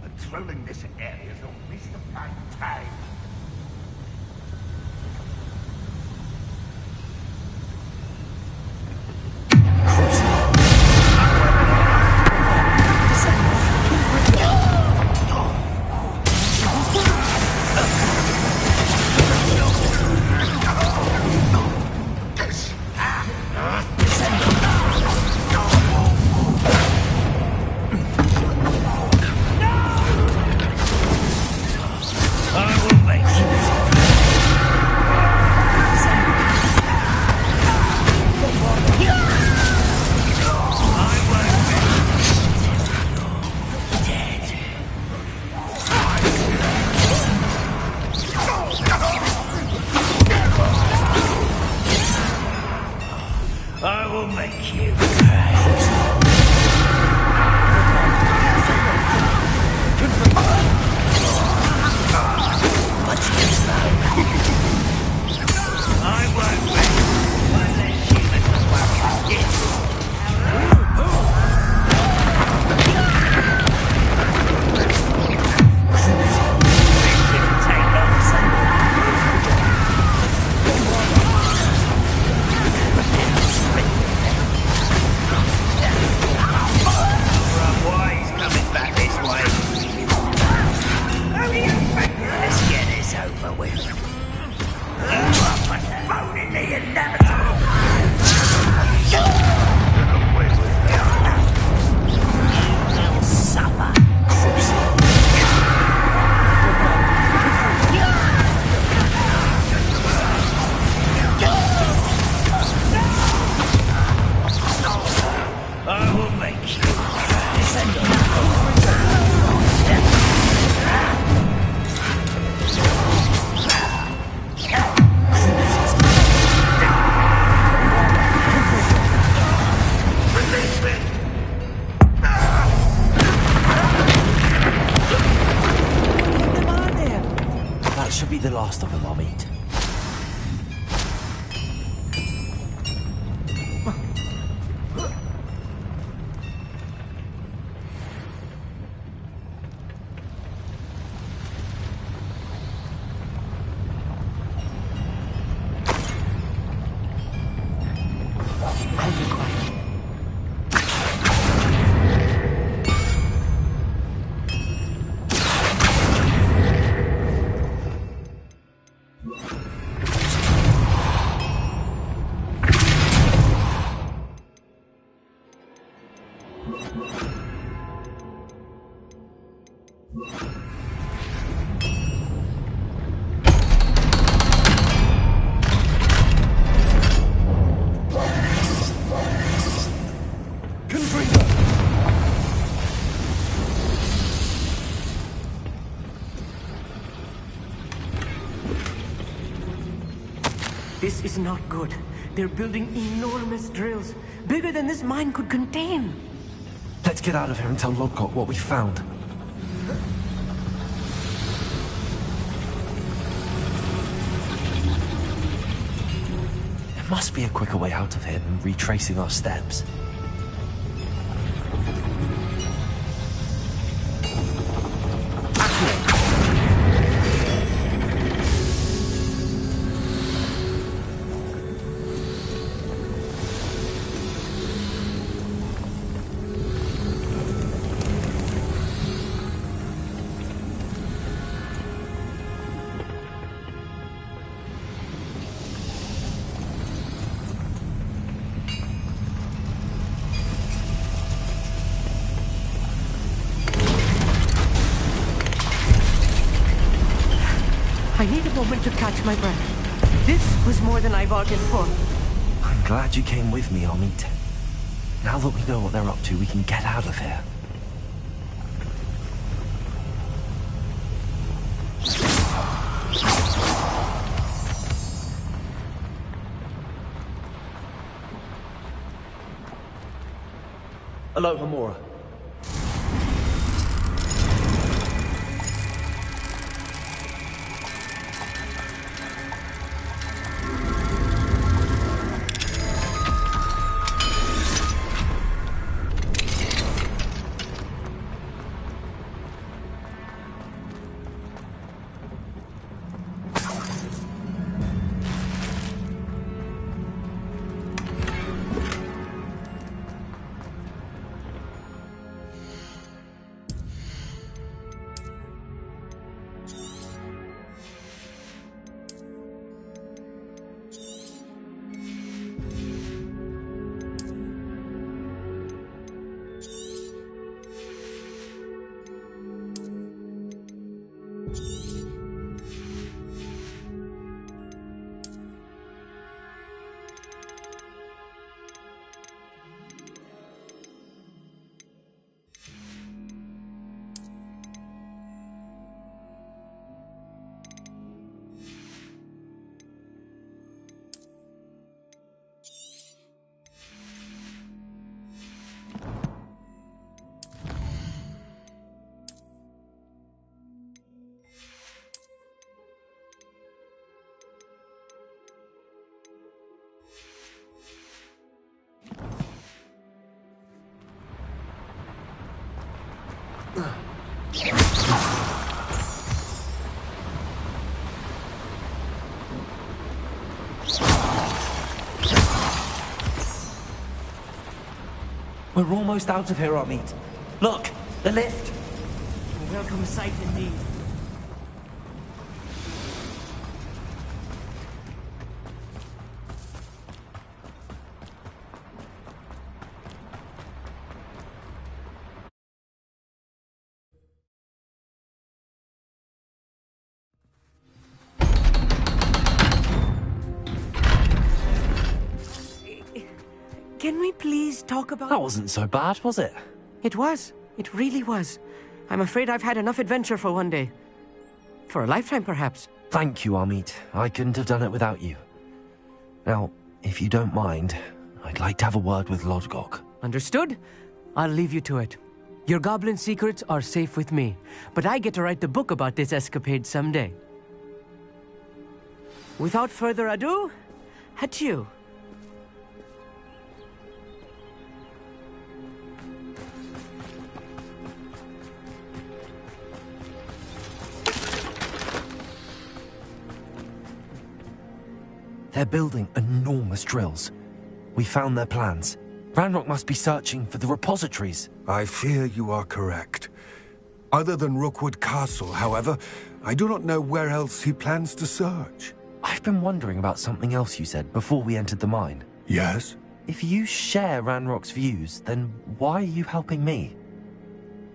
Patrolling this area is a waste of my time. Should be the last of them I'll meet. This is not good. They're building enormous drills, bigger than this mine could contain. Let's get out of here and tell Lodgott what we found. There must be a quicker way out of here than retracing our steps. I need a moment to catch my breath. This was more than I bargained for. I'm glad you came with me, Amit. Now that we know what they're up to, we can get out of here. Hello, Hamura. We're almost out of here, Amit. Look, the lift. A welcome sight indeed. Can we please talk about... That wasn't so bad, was it? It was. It really was. I'm afraid I've had enough adventure for one day. For a lifetime, perhaps. Thank you, Amit. I couldn't have done it without you. Now, if you don't mind, I'd like to have a word with Lodgok. Understood? I'll leave you to it. Your goblin secrets are safe with me, but I get to write the book about this escapade someday. Without further ado, adieu. They're building enormous drills. We found their plans. Ranrock must be searching for the repositories. I fear you are correct. Other than Rookwood Castle, however, I do not know where else he plans to search. I've been wondering about something else you said before we entered the mine. Yes? If you share Ranrock's views, then why are you helping me?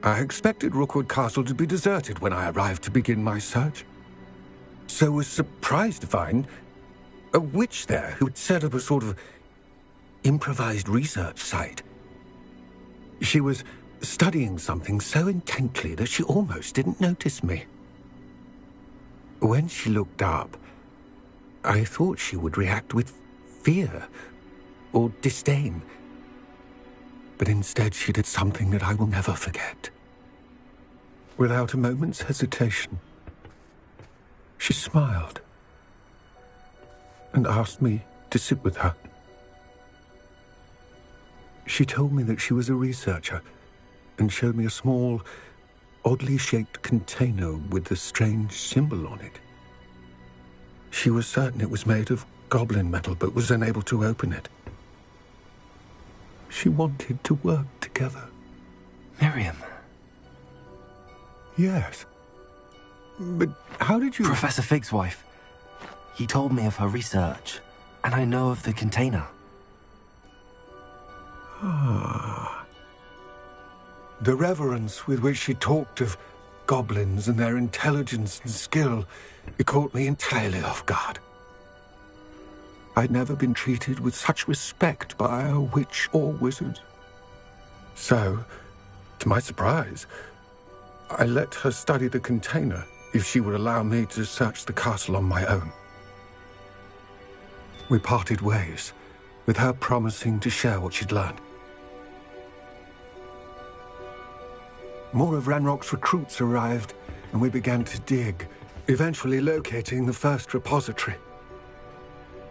I expected Rookwood Castle to be deserted when I arrived to begin my search. So was surprised to find a witch there who had set up a sort of improvised research site. She was studying something so intently that she almost didn't notice me. When she looked up, I thought she would react with fear or disdain. But instead she did something that I will never forget. Without a moment's hesitation, she smiled and asked me to sit with her. She told me that she was a researcher and showed me a small, oddly shaped container with a strange symbol on it. She was certain it was made of goblin metal, but was unable to open it. She wanted to work together. Miriam. Yes. But how did you... Professor Fig's wife. He told me of her research, and I know of the container. Ah. The reverence with which she talked of goblins and their intelligence and skill, it caught me entirely off guard. I'd never been treated with such respect by a witch or wizard. So, to my surprise, I let her study the container if she would allow me to search the castle on my own. We parted ways, with her promising to share what she'd learned. more of Ranrock's recruits arrived, and we began to dig, eventually locating the first repository.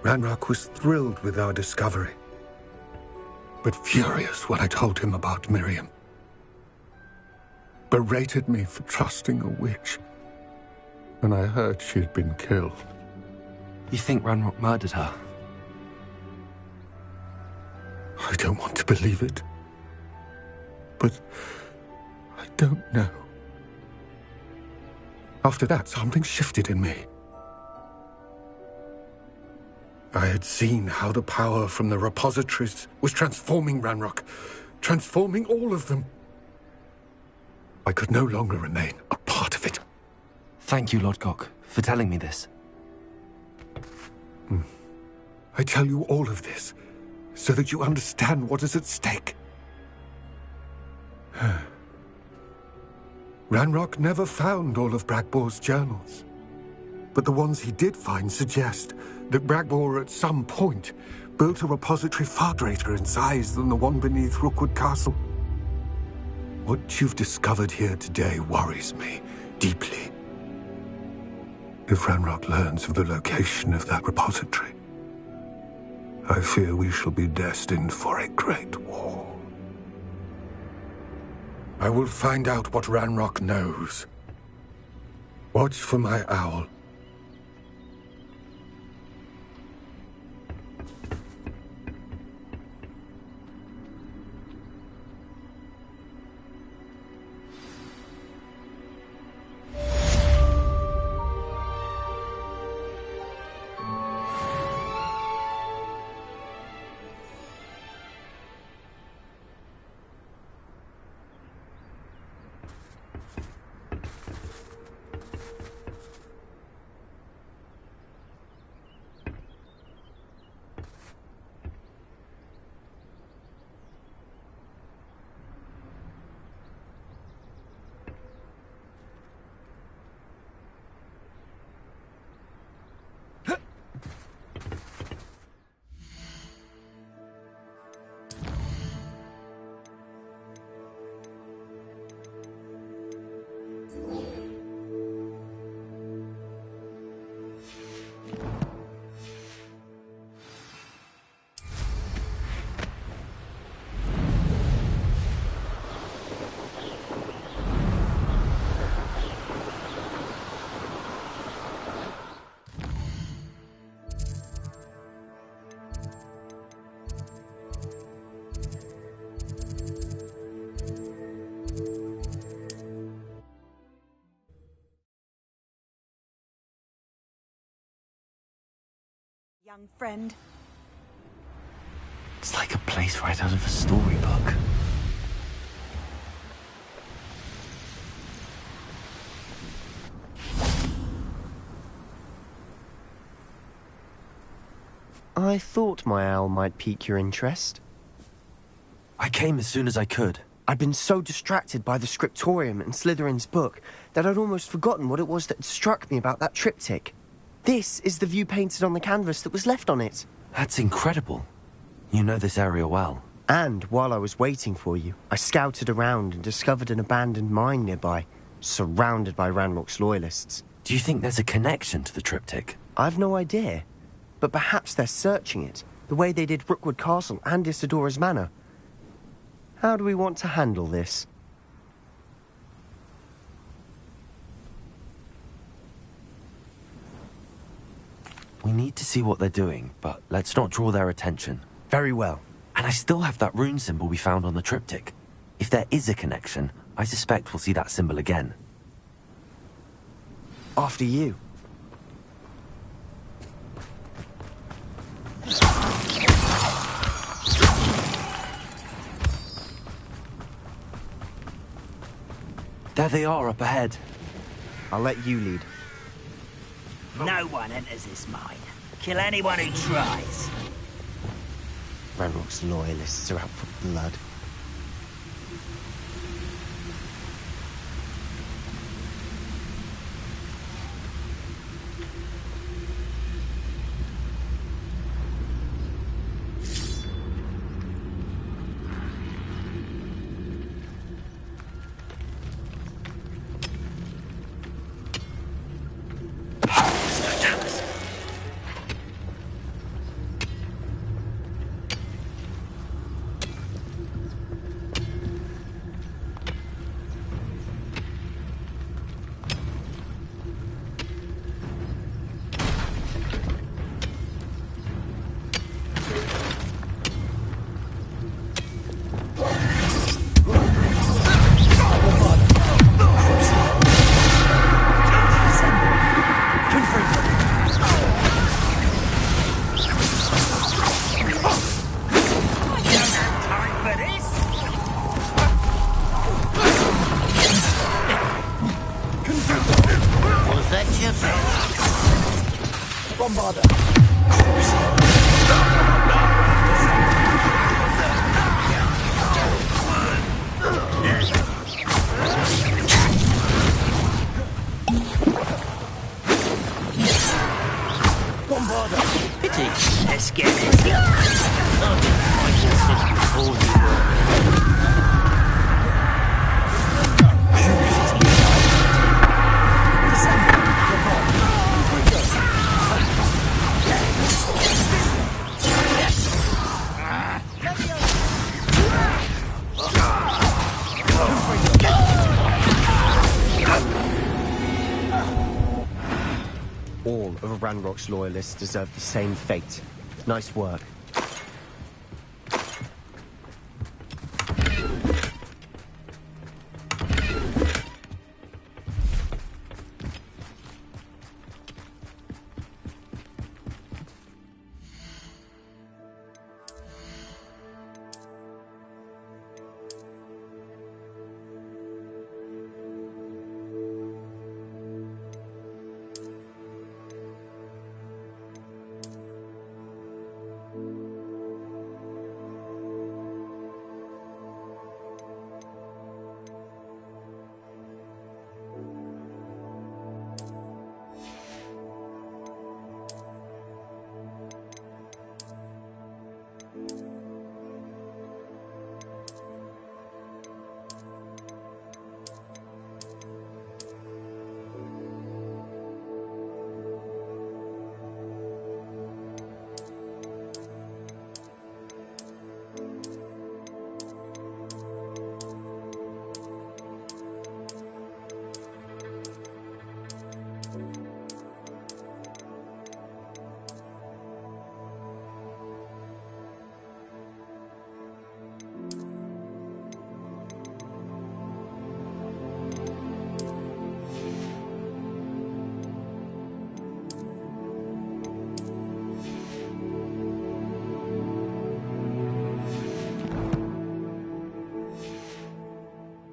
Ranrock was thrilled with our discovery, but furious when I told him about Miriam. Berated me for trusting a witch when I heard she had been killed. You think Ranrock murdered her? I don't want to believe it, but I don't know. After that, something shifted in me. I had seen how the power from the repositories was transforming Ranrock, transforming all of them. I could no longer remain a part of it. Thank you, Lord Cock, for telling me this. I tell you all of this so that you understand what is at stake. Ranrock never found all of Bragbor's journals, but the ones he did find suggest that Bragbor at some point built a repository far greater in size than the one beneath Rookwood Castle. What you've discovered here today worries me deeply. If Ranrock learns of the location of that repository, I fear we shall be destined for a great war. I will find out what Ranrock knows. Watch for my owl. Young friend. It's like a place right out of a storybook. I thought my owl might pique your interest. I came as soon as I could. I'd been so distracted by the scriptorium and Slytherin's book that I'd almost forgotten what it was that struck me about that triptych. This is the view painted on the canvas that was left on it. That's incredible. You know this area well. And while I was waiting for you, I scouted around and discovered an abandoned mine nearby, surrounded by Ranrock's loyalists. Do you think there's a connection to the triptych? I've no idea, but perhaps they're searching it, the way they did Rookwood Castle and Isidora's Manor. How do we want to handle this? We need to see what they're doing, but let's not draw their attention. Very well. And I still have that rune symbol we found on the triptych. If there is a connection, I suspect we'll see that symbol again. After you. There they are up ahead. I'll let you lead. No one enters this mine. Kill anyone who tries. Ranrock's loyalists are out for blood. Pity. Let's get this. I just said you fool you. All of Ranrock's loyalists deserve the same fate. Nice work.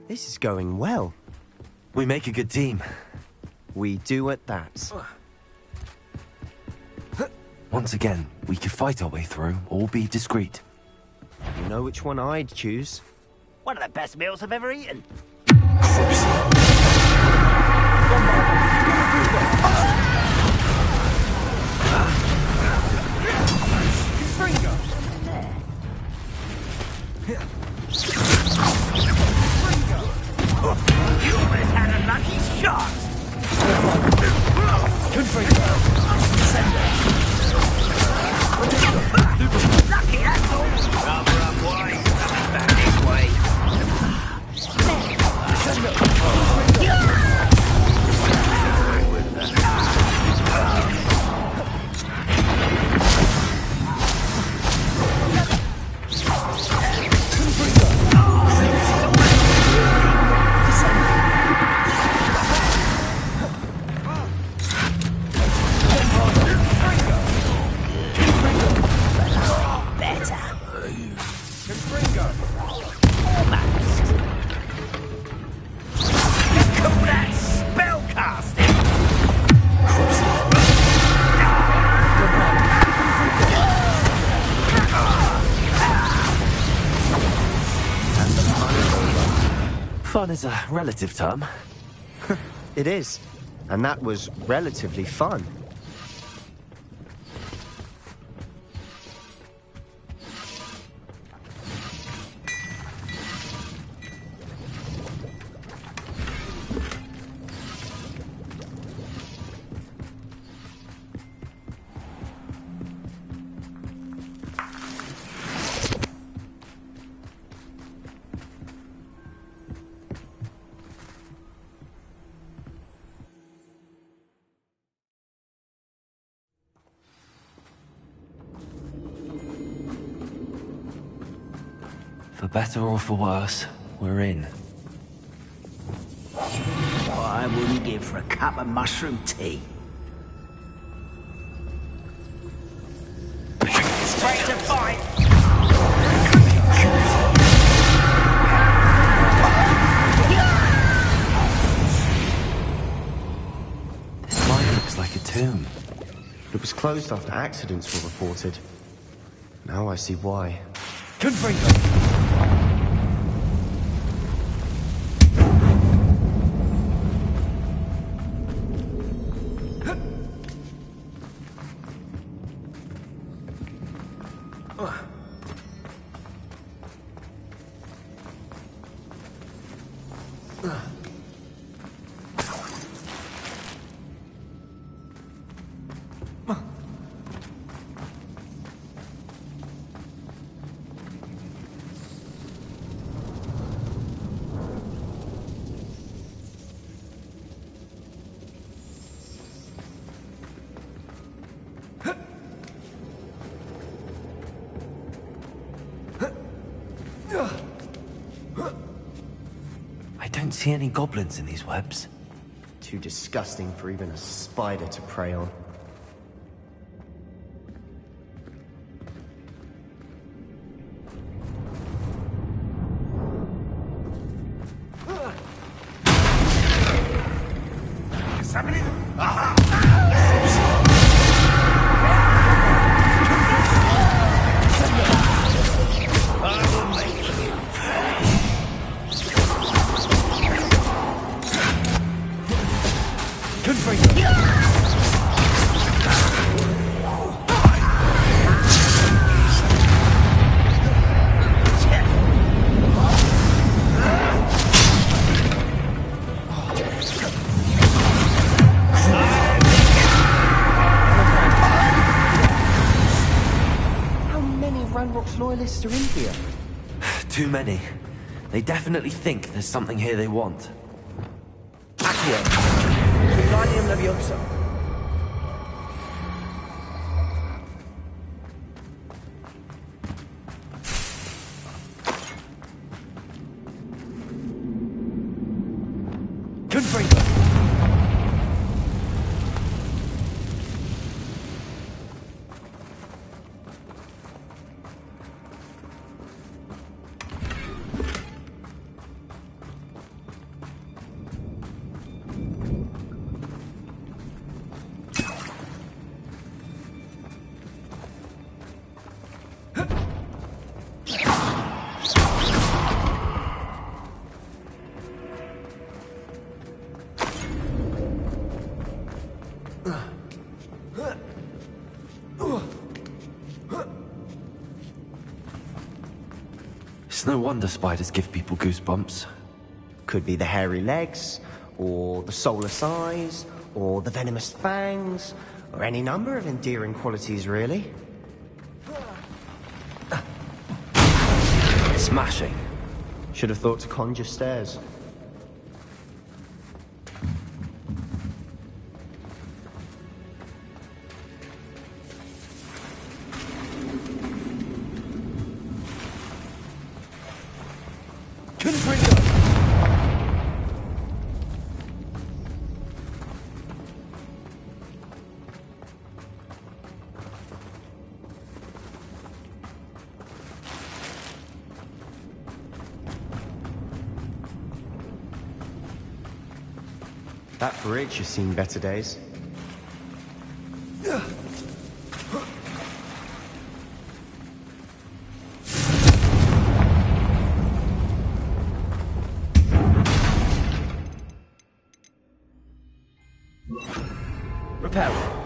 This is going well. We make a good team. We do at that. Once again, we could fight our way through or be discreet. You know which one I'd choose? One of the best meals I've ever eaten. You almost had a lucky shot! Lucky, that's all! Rather unwise. Back this way. Fun is a relative term. It is. And that was relatively fun. For better or for worse, we're in. What I wouldn't give for a cup of mushroom tea. Straight to fight! This mine looks like a tomb. It was closed after accidents were reported. Now I see why. I don't see any goblins in these webs. Too disgusting for even a spider to prey on. Is happening? Aha! Loyalists are in here. Too many. They definitely think there's something here they want. Accio. Wingardium Leviosa. It's no wonder spiders give people goosebumps. Could be the hairy legs, or the soulless eyes, or the venomous fangs, or any number of endearing qualities, really. Smashing. Should have thought to conjure stairs. That bridge has seen better days. Repel.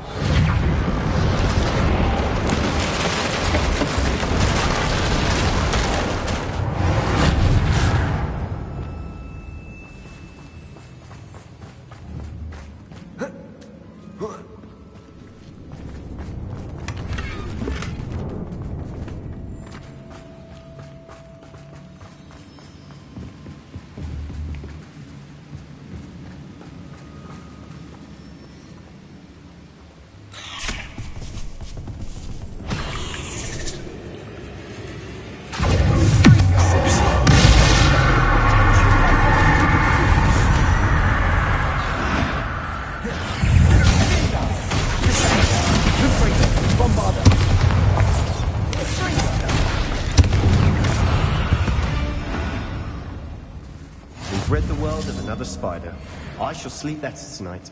We've rid the world of another spider. I shall sleep better tonight.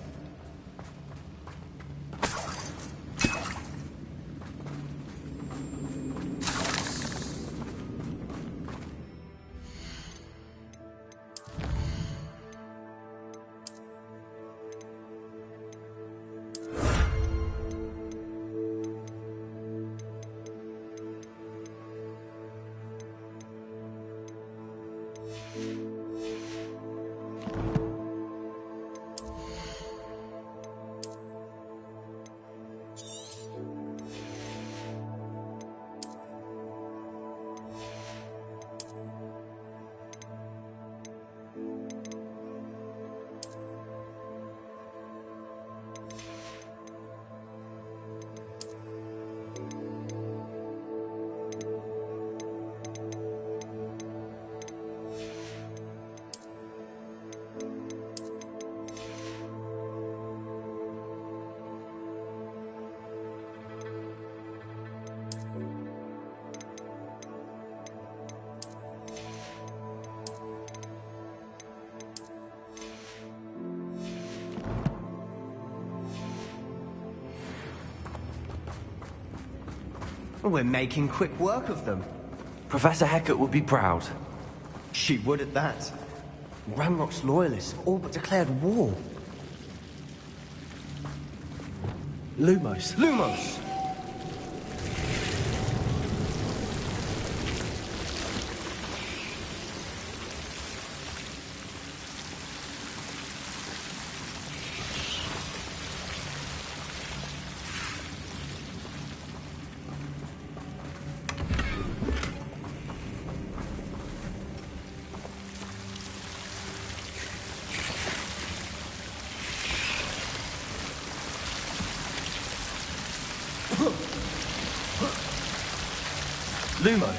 We're making quick work of them. Professor Hecat would be proud. She would at that. Ranrock's loyalists have all but declared war. Lumos. Lumos! Lumos.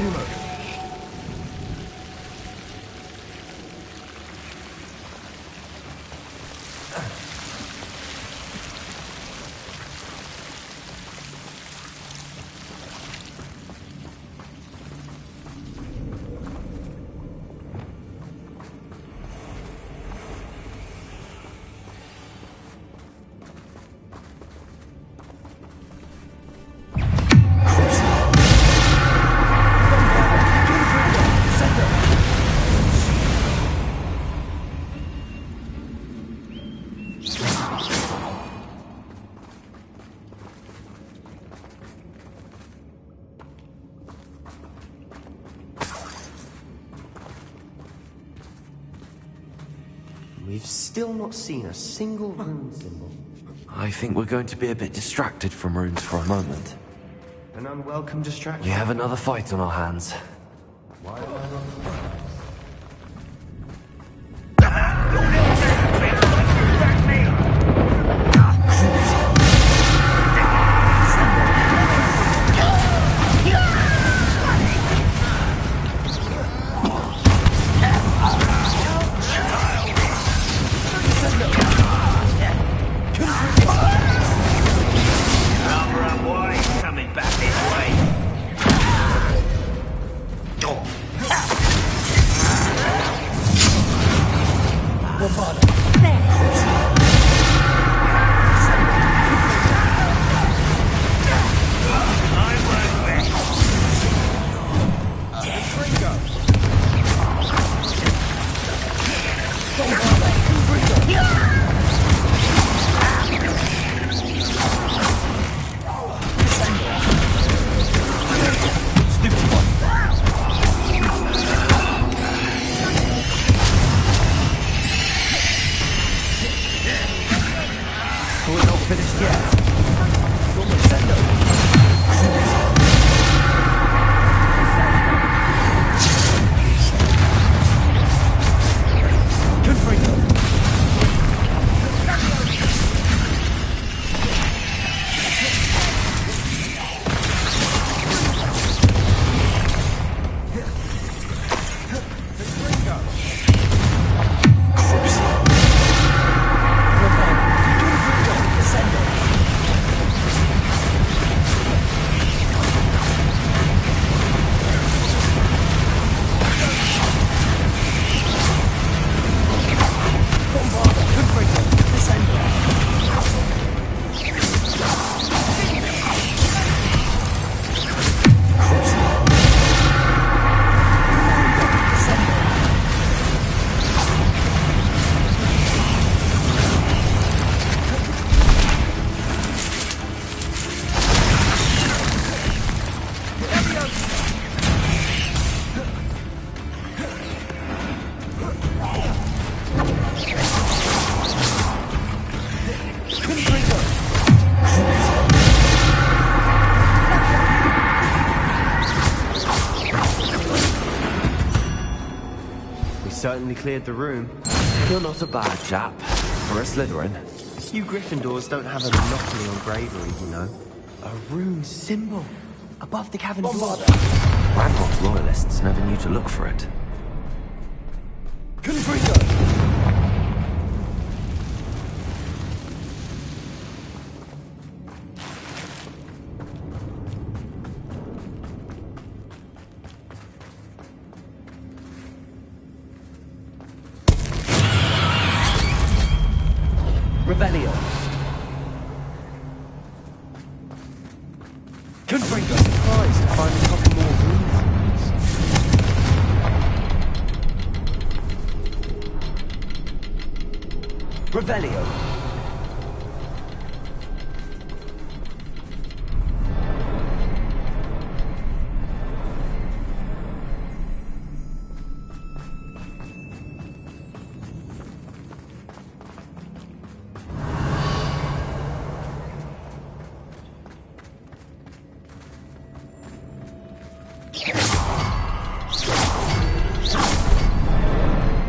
Lumos. We've still not seen a single rune symbol. I think we're going to be a bit distracted from runes for a moment. An unwelcome distraction. We have another fight on our hands. Why am I not? Certainly cleared the room. You're not a bad chap. For a Slytherin. You Gryffindors don't have a monopoly on bravery, you know. A rune symbol. Above the cavern door. Ranrock's loyalists never knew to look for it. Revelio. Couldn't be surprised to find a couple more green things. Revelio.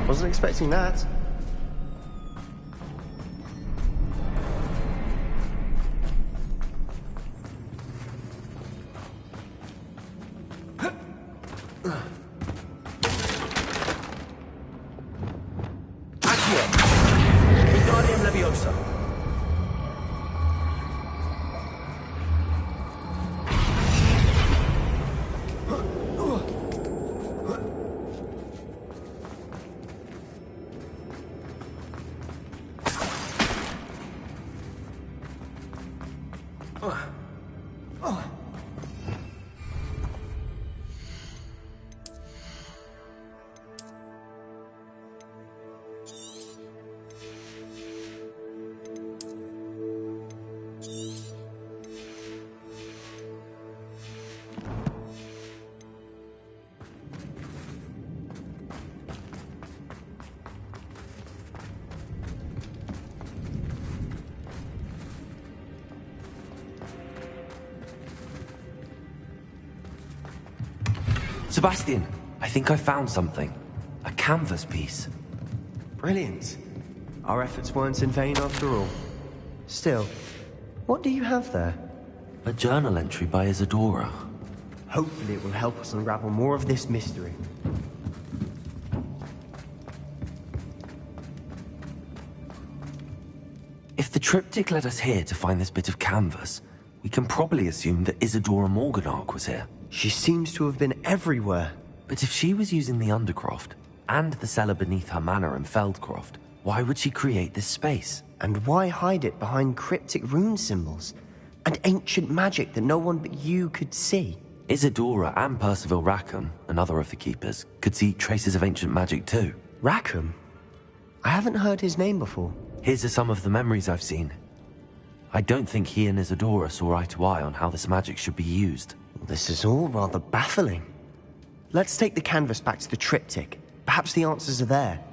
Wasn't expecting that. Accio! Wingardium Leviosa. Sebastian, I think I found something. A canvas piece. Brilliant. Our efforts weren't in vain after all. Still, what do you have there? A journal entry by Isadora. Hopefully it will help us unravel more of this mystery. If the triptych led us here to find this bit of canvas, we can probably assume that Isadora Morganach was here. She seems to have been everywhere. But if she was using the Undercroft, and the cellar beneath her manor in Feldcroft, why would she create this space? And why hide it behind cryptic rune symbols? And ancient magic that no one but you could see? Isadora and Percival Rackham, another of the Keepers, could see traces of ancient magic too. Rackham? I haven't heard his name before. His are some of the memories I've seen. I don't think he and Isadora saw eye to eye on how this magic should be used. This is all rather baffling. Let's take the canvas back to the triptych. Perhaps the answers are there.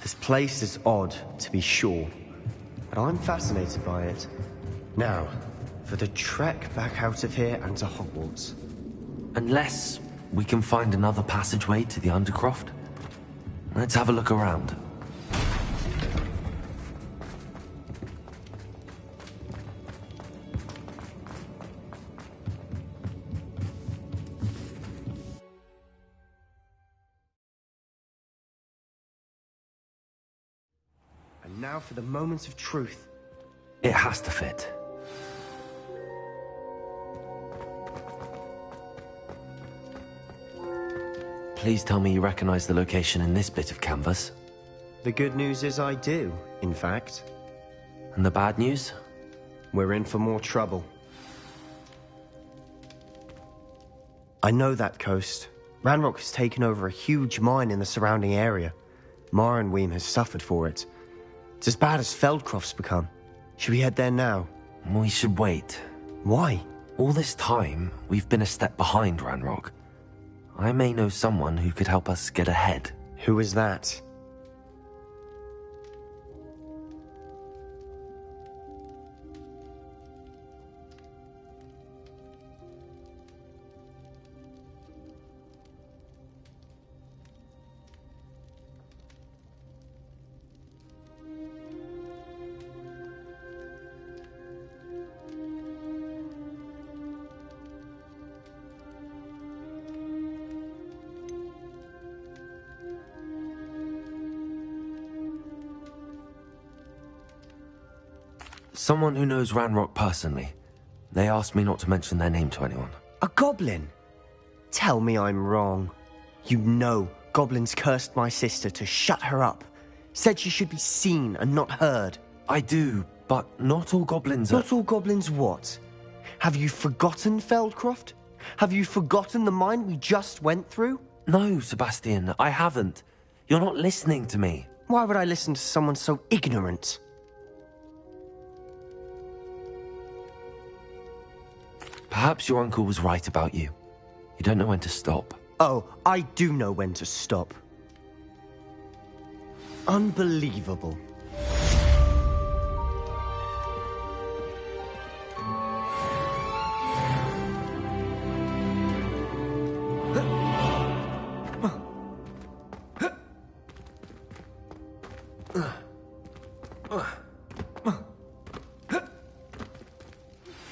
This place is odd, to be sure, but I'm fascinated by it. Now, for the trek back out of here and to Hogwarts. Unless we can find another passageway to the Undercroft. Let's have a look around. And now for the moment of truth. It has to fit. Please tell me you recognize the location in this bit of canvas. The good news is I do, in fact. And the bad news? We're in for more trouble. I know that coast. Ranrock has taken over a huge mine in the surrounding area. Marrenweem has suffered for it. It's as bad as Feldcroft's become. Should we head there now? We should wait. Why? All this time, we've been a step behind Ranrock. I may know someone who could help us get ahead. Who is that? Someone who knows Ranrock personally. They asked me not to mention their name to anyone. A goblin? Tell me I'm wrong. You know goblins cursed my sister to shut her up. Said she should be seen and not heard. I do, but not all goblins Not all goblins what? Have you forgotten Feldcroft? Have you forgotten the mine we just went through? No, Sebastian, I haven't. You're not listening to me. Why would I listen to someone so ignorant? Perhaps your uncle was right about you. You don't know when to stop. Oh, I do know when to stop. Unbelievable.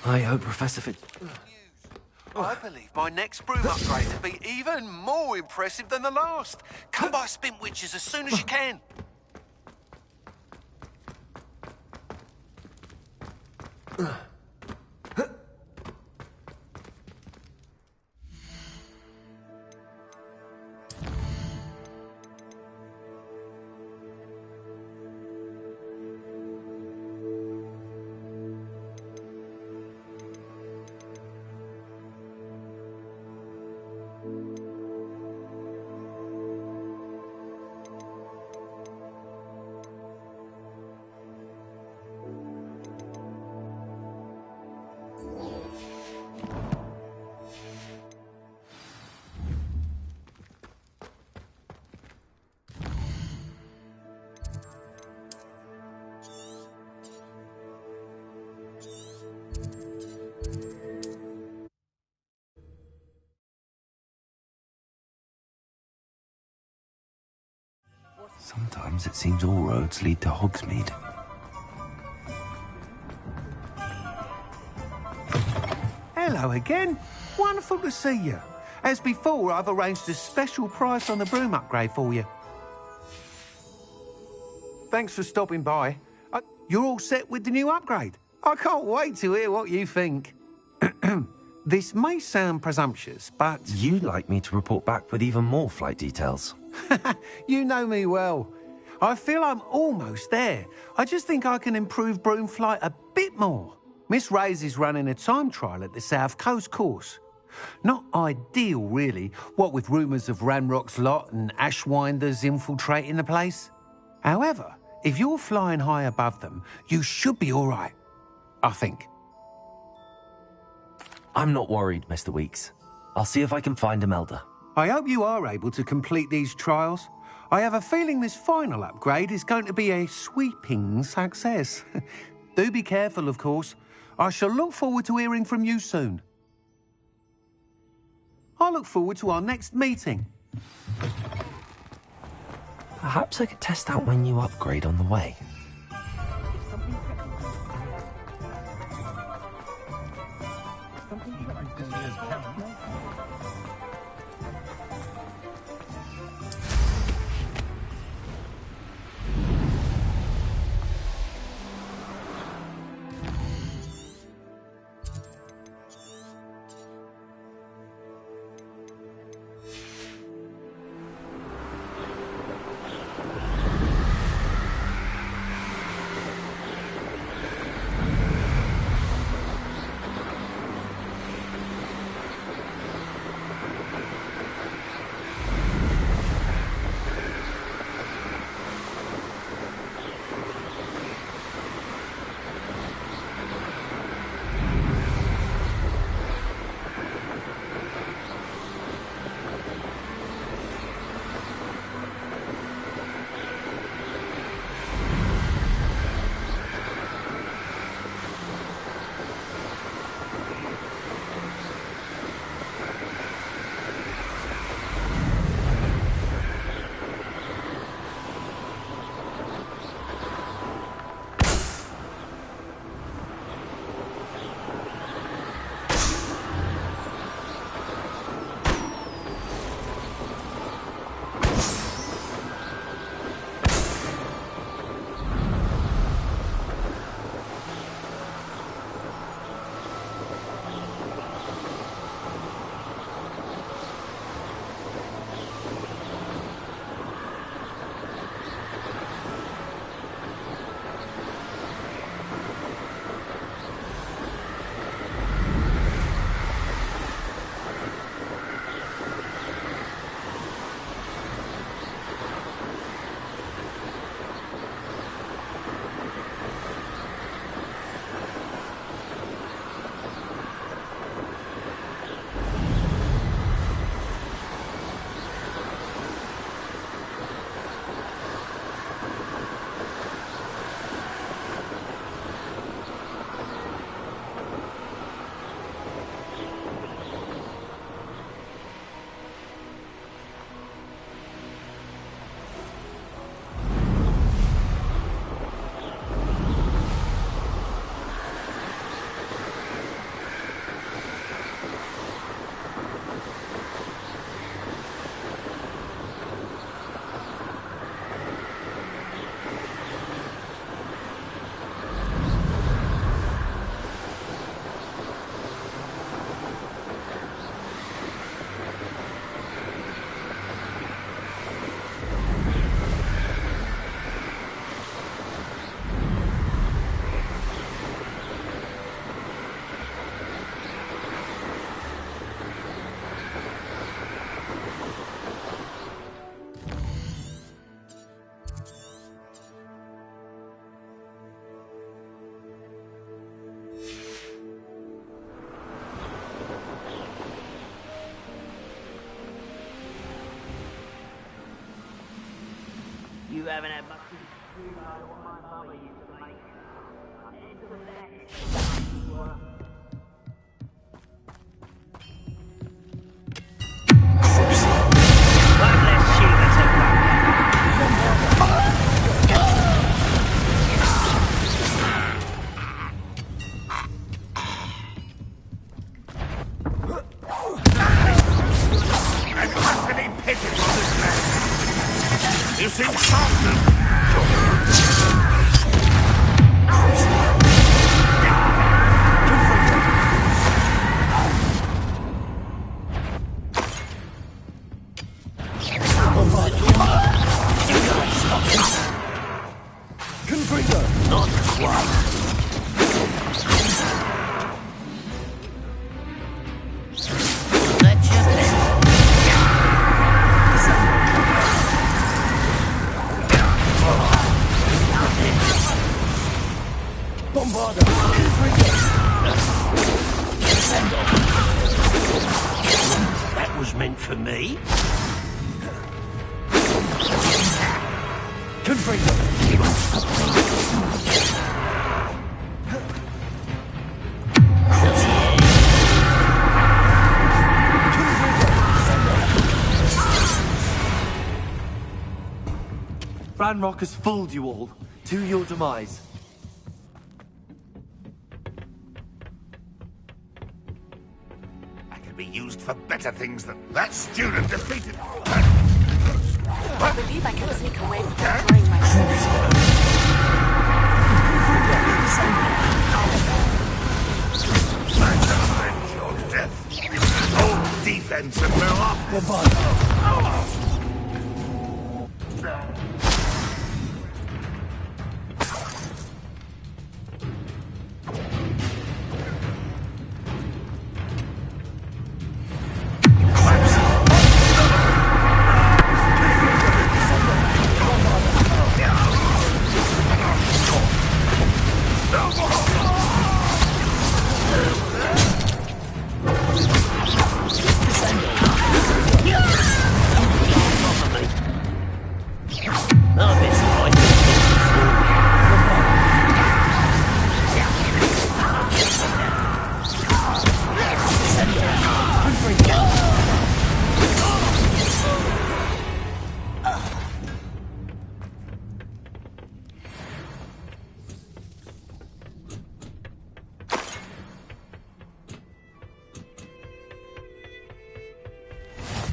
I hope Professor Fitz... I believe my next broom upgrade will be even more impressive than the last. Come by Spint Witches as soon as you can. Sometimes it seems all roads lead to Hogsmeade. Hello again. Wonderful to see you. As before, I've arranged a special price on the broom upgrade for you. Thanks for stopping by. You're all set with the new upgrade. I can't wait to hear what you think. This may sound presumptuous, but... You'd like me to report back with even more flight details. You know me well. I feel I'm almost there. I just think I can improve broom flight a bit more. Miss Ray's is running a time trial at the South Coast course. Not ideal, really, what with rumours of Ranrock's lot and Ashwinders infiltrating the place. However, if you're flying high above them, you should be all right, I think. I'm not worried, Mr. Weeks. I'll see if I can find Imelda. I hope you are able to complete these trials. I have a feeling this final upgrade is going to be a sweeping success. Do be careful, of course. I shall look forward to hearing from you soon. I look forward to our next meeting. Perhaps I could test out my new upgrade on the way. You haven't had much rhubarb or my mother used to make. It's the best. One less human to I've got any pity for this man. You seem softened. not quite. That was meant for me. Ranrock has fooled you all, to your demise. I can be used for better things than that student defeated. I believe I can sneak away without worrying myself. Mastermind your death. Hold defense and blow off.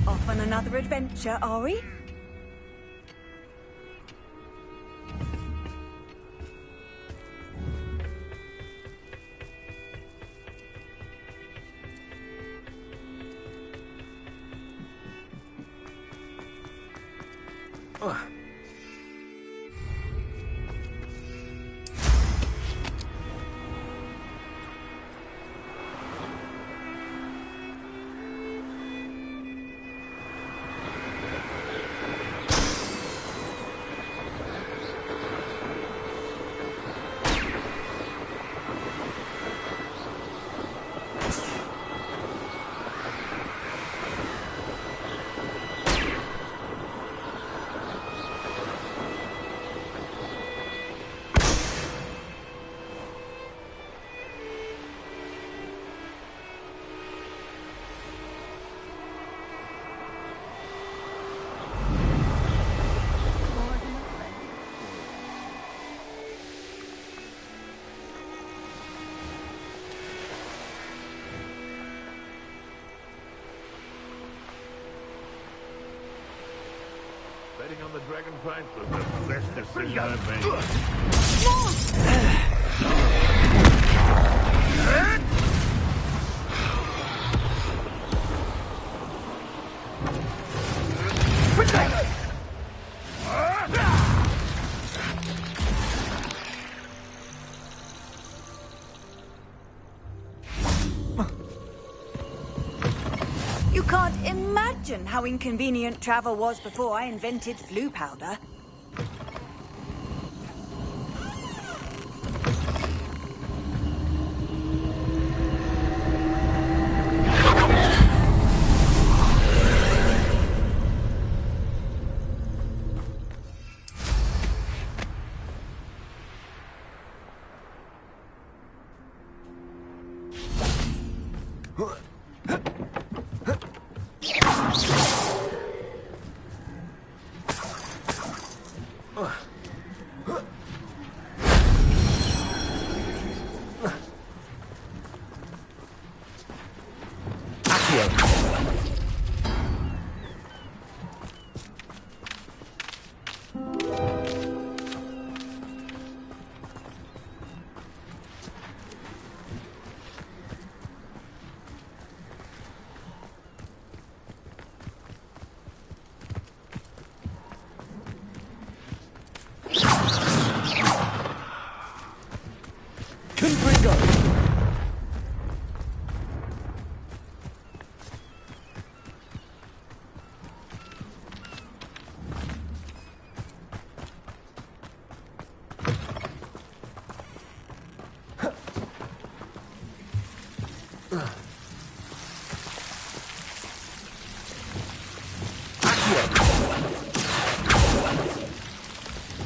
Off on another adventure, are we? Betting on the dragon fight was the best decision I've made. You can't imagine how inconvenient travel was before I invented flu powder.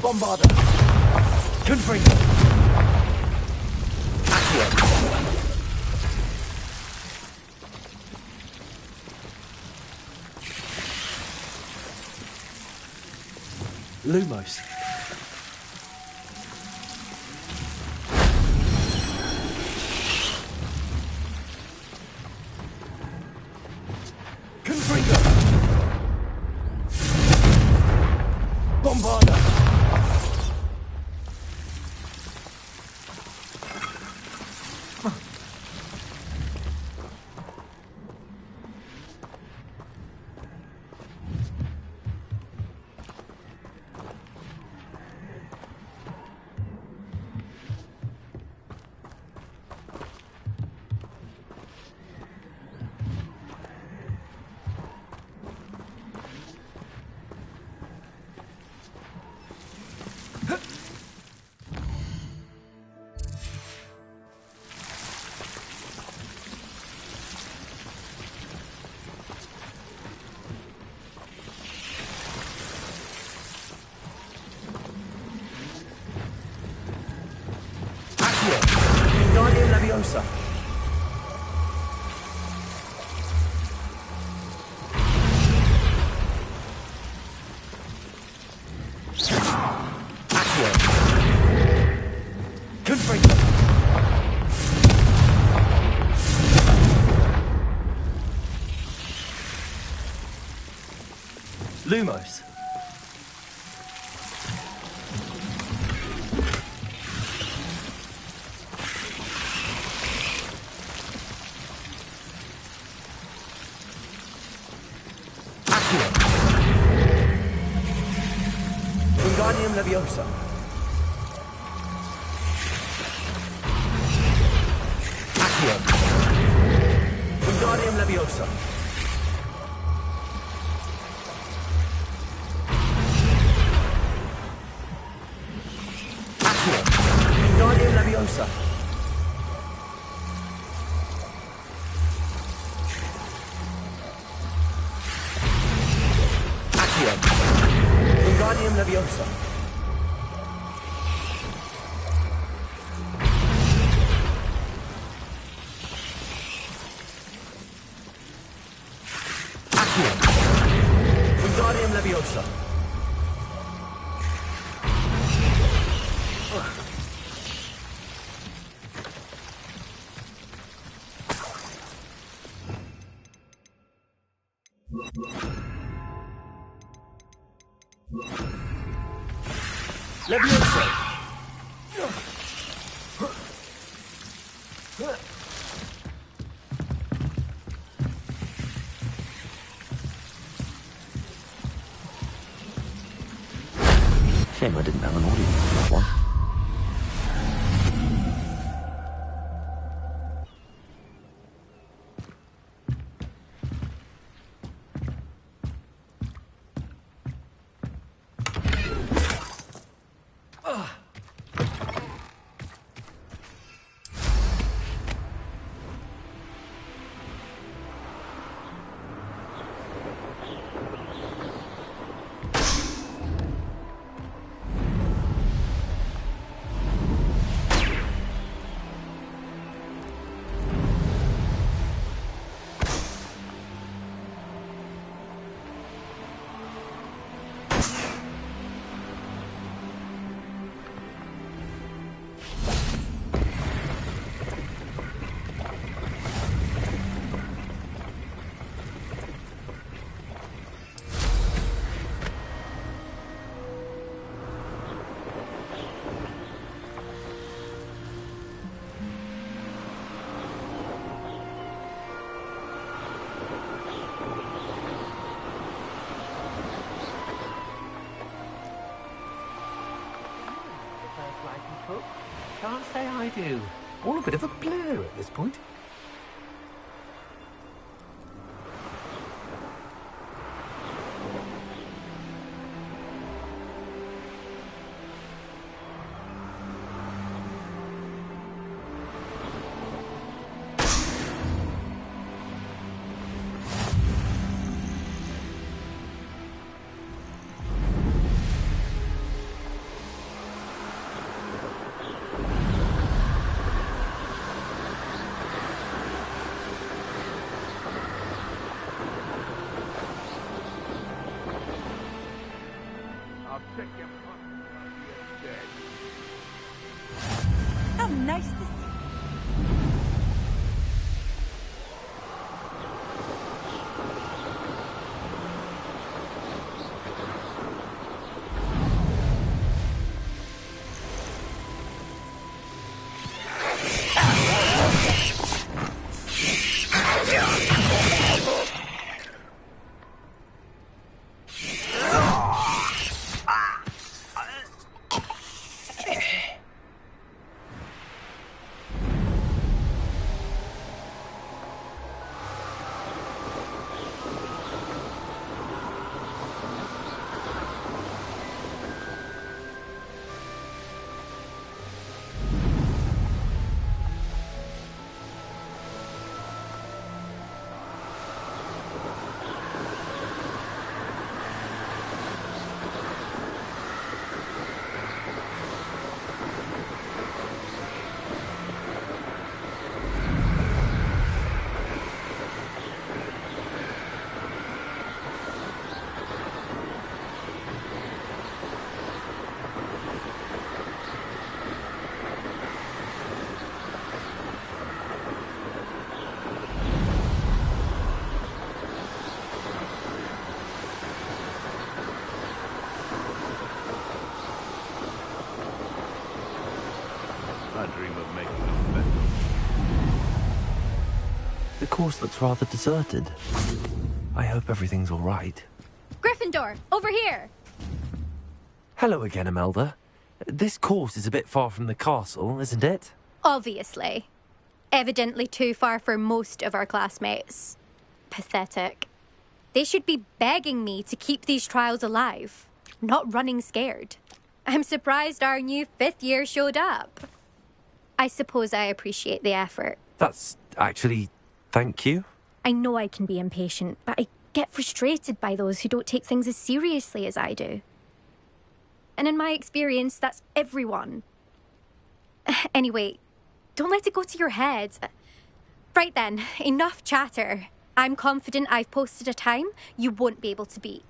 Bombarda. Confringo. Lumos. Confringo. Bombarda. Guardian Leviosa. Accio. Confringo. Lumos. Wingardium Leviosa. Accio. Wingardium Leviosa. Accio. Wingardium Leviosa. Accio. Wingardium Leviosa. Accio. Wingardium Leviosa. Leviosa. Shame I didn't have an audience for that one. Can't say I do. All a bit of a blur at this point. Nice to see I dream of making a better. The course looks rather deserted. I hope everything's all right. Gryffindor, over here! Hello again, Imelda. This course is a bit far from the castle, isn't it? Obviously. Evidently too far for most of our classmates. Pathetic. They should be begging me to keep these trials alive, not running scared. I'm surprised our new 5th year showed up. I suppose I appreciate the effort. That's actually... thank you. I know I can be impatient, but I get frustrated by those who don't take things as seriously as I do. And in my experience, that's everyone. Anyway, don't let it go to your head. Right then, enough chatter. I'm confident I've posted a time you won't be able to beat.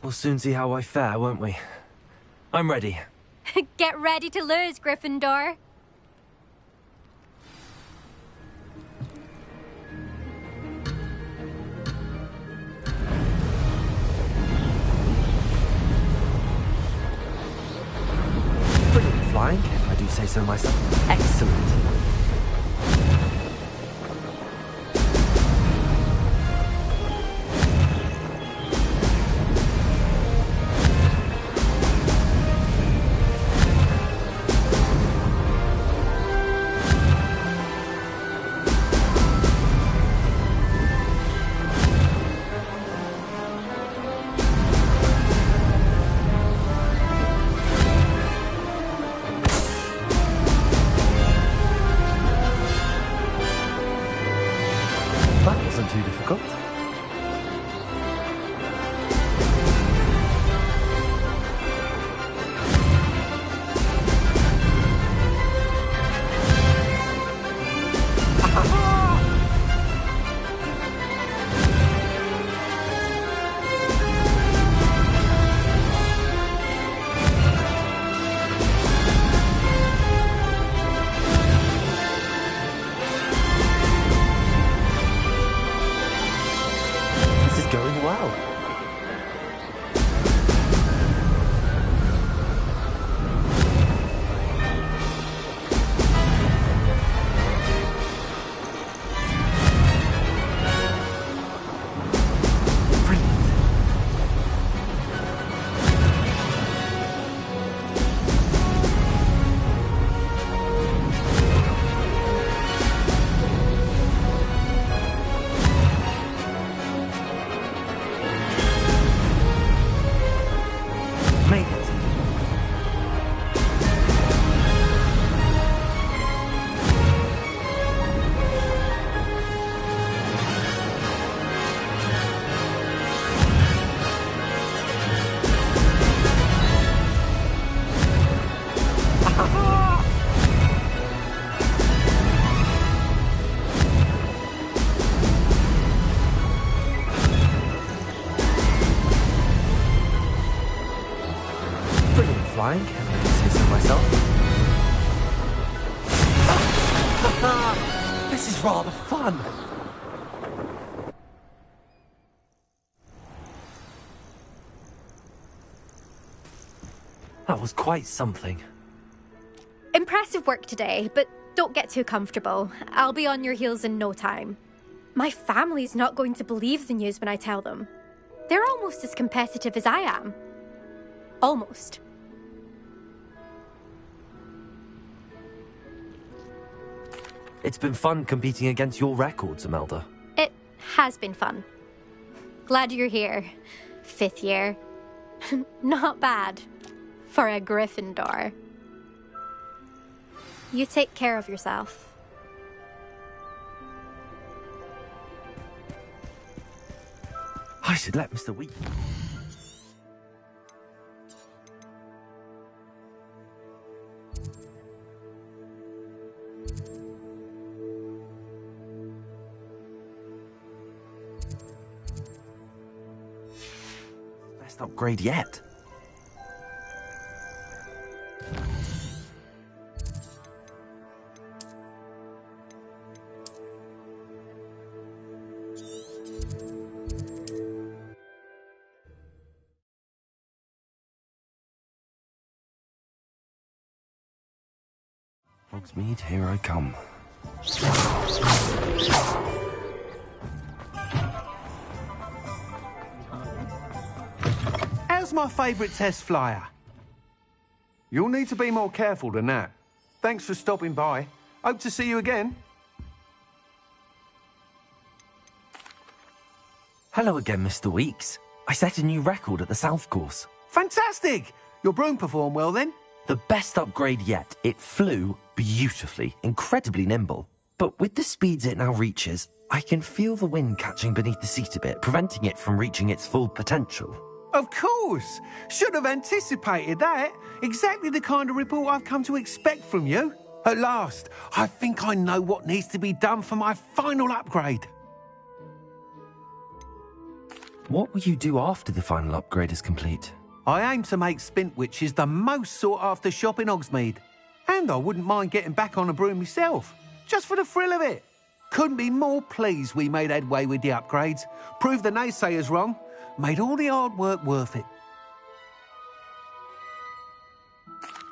We'll soon see how I fare, won't we? I'm ready. Get ready to lose, Gryffindor. Brilliant flying, if I do say so myself. Excellent. That wasn't too difficult. This is going well. Made it. flying, if I can say so myself. This is rather fun. That was quite something. Impressive work today, but don't get too comfortable. I'll be on your heels in no time. My family's not going to believe the news when I tell them. They're almost as competitive as I am. Almost. It's been fun competing against your records, Imelda. It has been fun. Glad you're here. 5th year. Not bad. For a Gryffindor. You take care of yourself. I should let Mr. Week. Best upgrade yet. Hogsmeade, here I come. How's my favourite test flyer? You'll need to be more careful than that. Thanks for stopping by. Hope to see you again. Hello again, Mr. Weeks. I set a new record at the South Course. Fantastic! Your broom performed well then? The best upgrade yet. It flew beautifully, incredibly nimble. But with the speeds it now reaches, I can feel the wind catching beneath the seat a bit, preventing it from reaching its full potential. Of course! Should have anticipated that. Exactly the kind of report I've come to expect from you. At last, I think I know what needs to be done for my final upgrade. What will you do after the final upgrade is complete? I aim to make Spintwitches the most sought-after shop in Hogsmeade. And I wouldn't mind getting back on a broom myself, just for the thrill of it. Couldn't be more pleased we made headway with the upgrades, proved the naysayers wrong, made all the hard work worth it.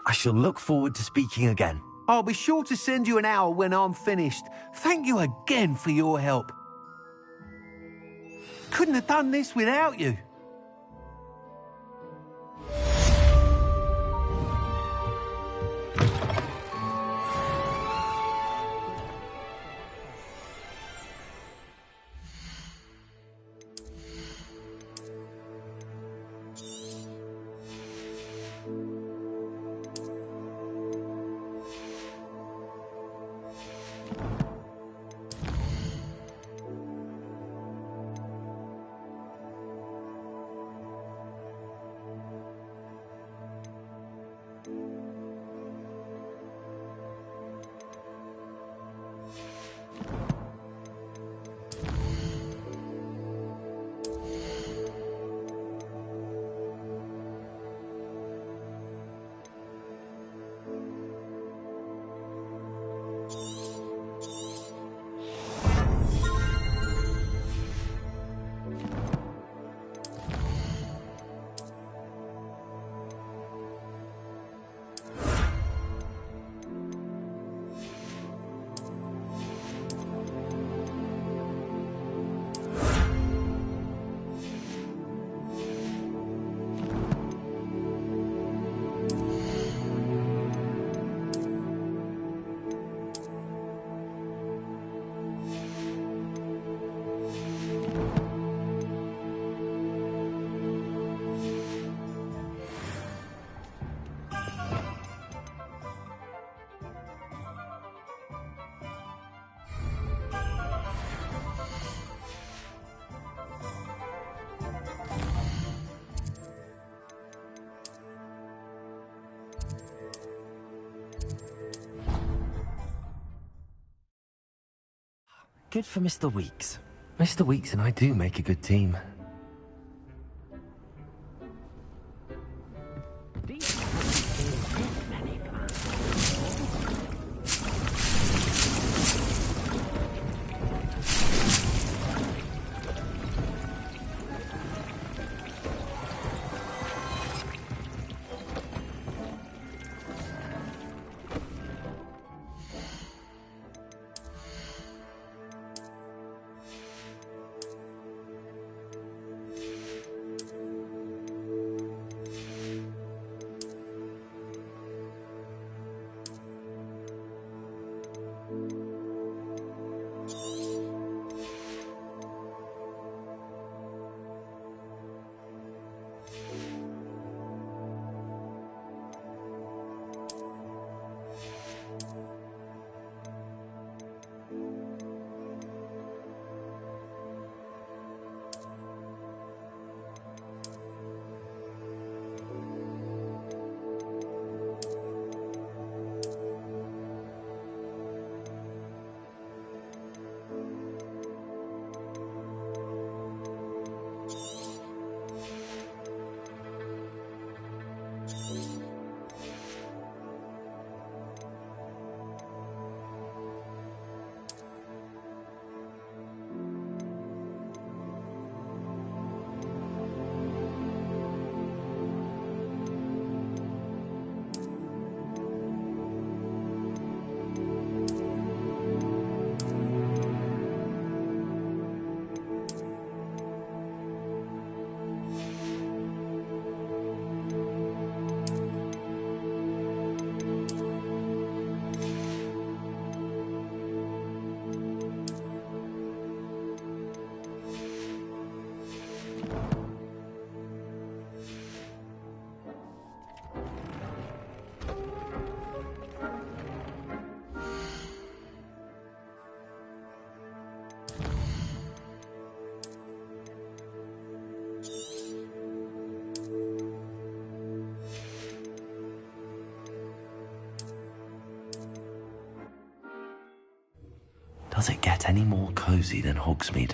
I shall look forward to speaking again. I'll be sure to send you an hour when I'm finished. Thank you again for your help. Couldn't have done this without you. Good for Mr. Weeks. Mr. Weeks and I do make a good team. Does it get any more cozy than Hogsmeade?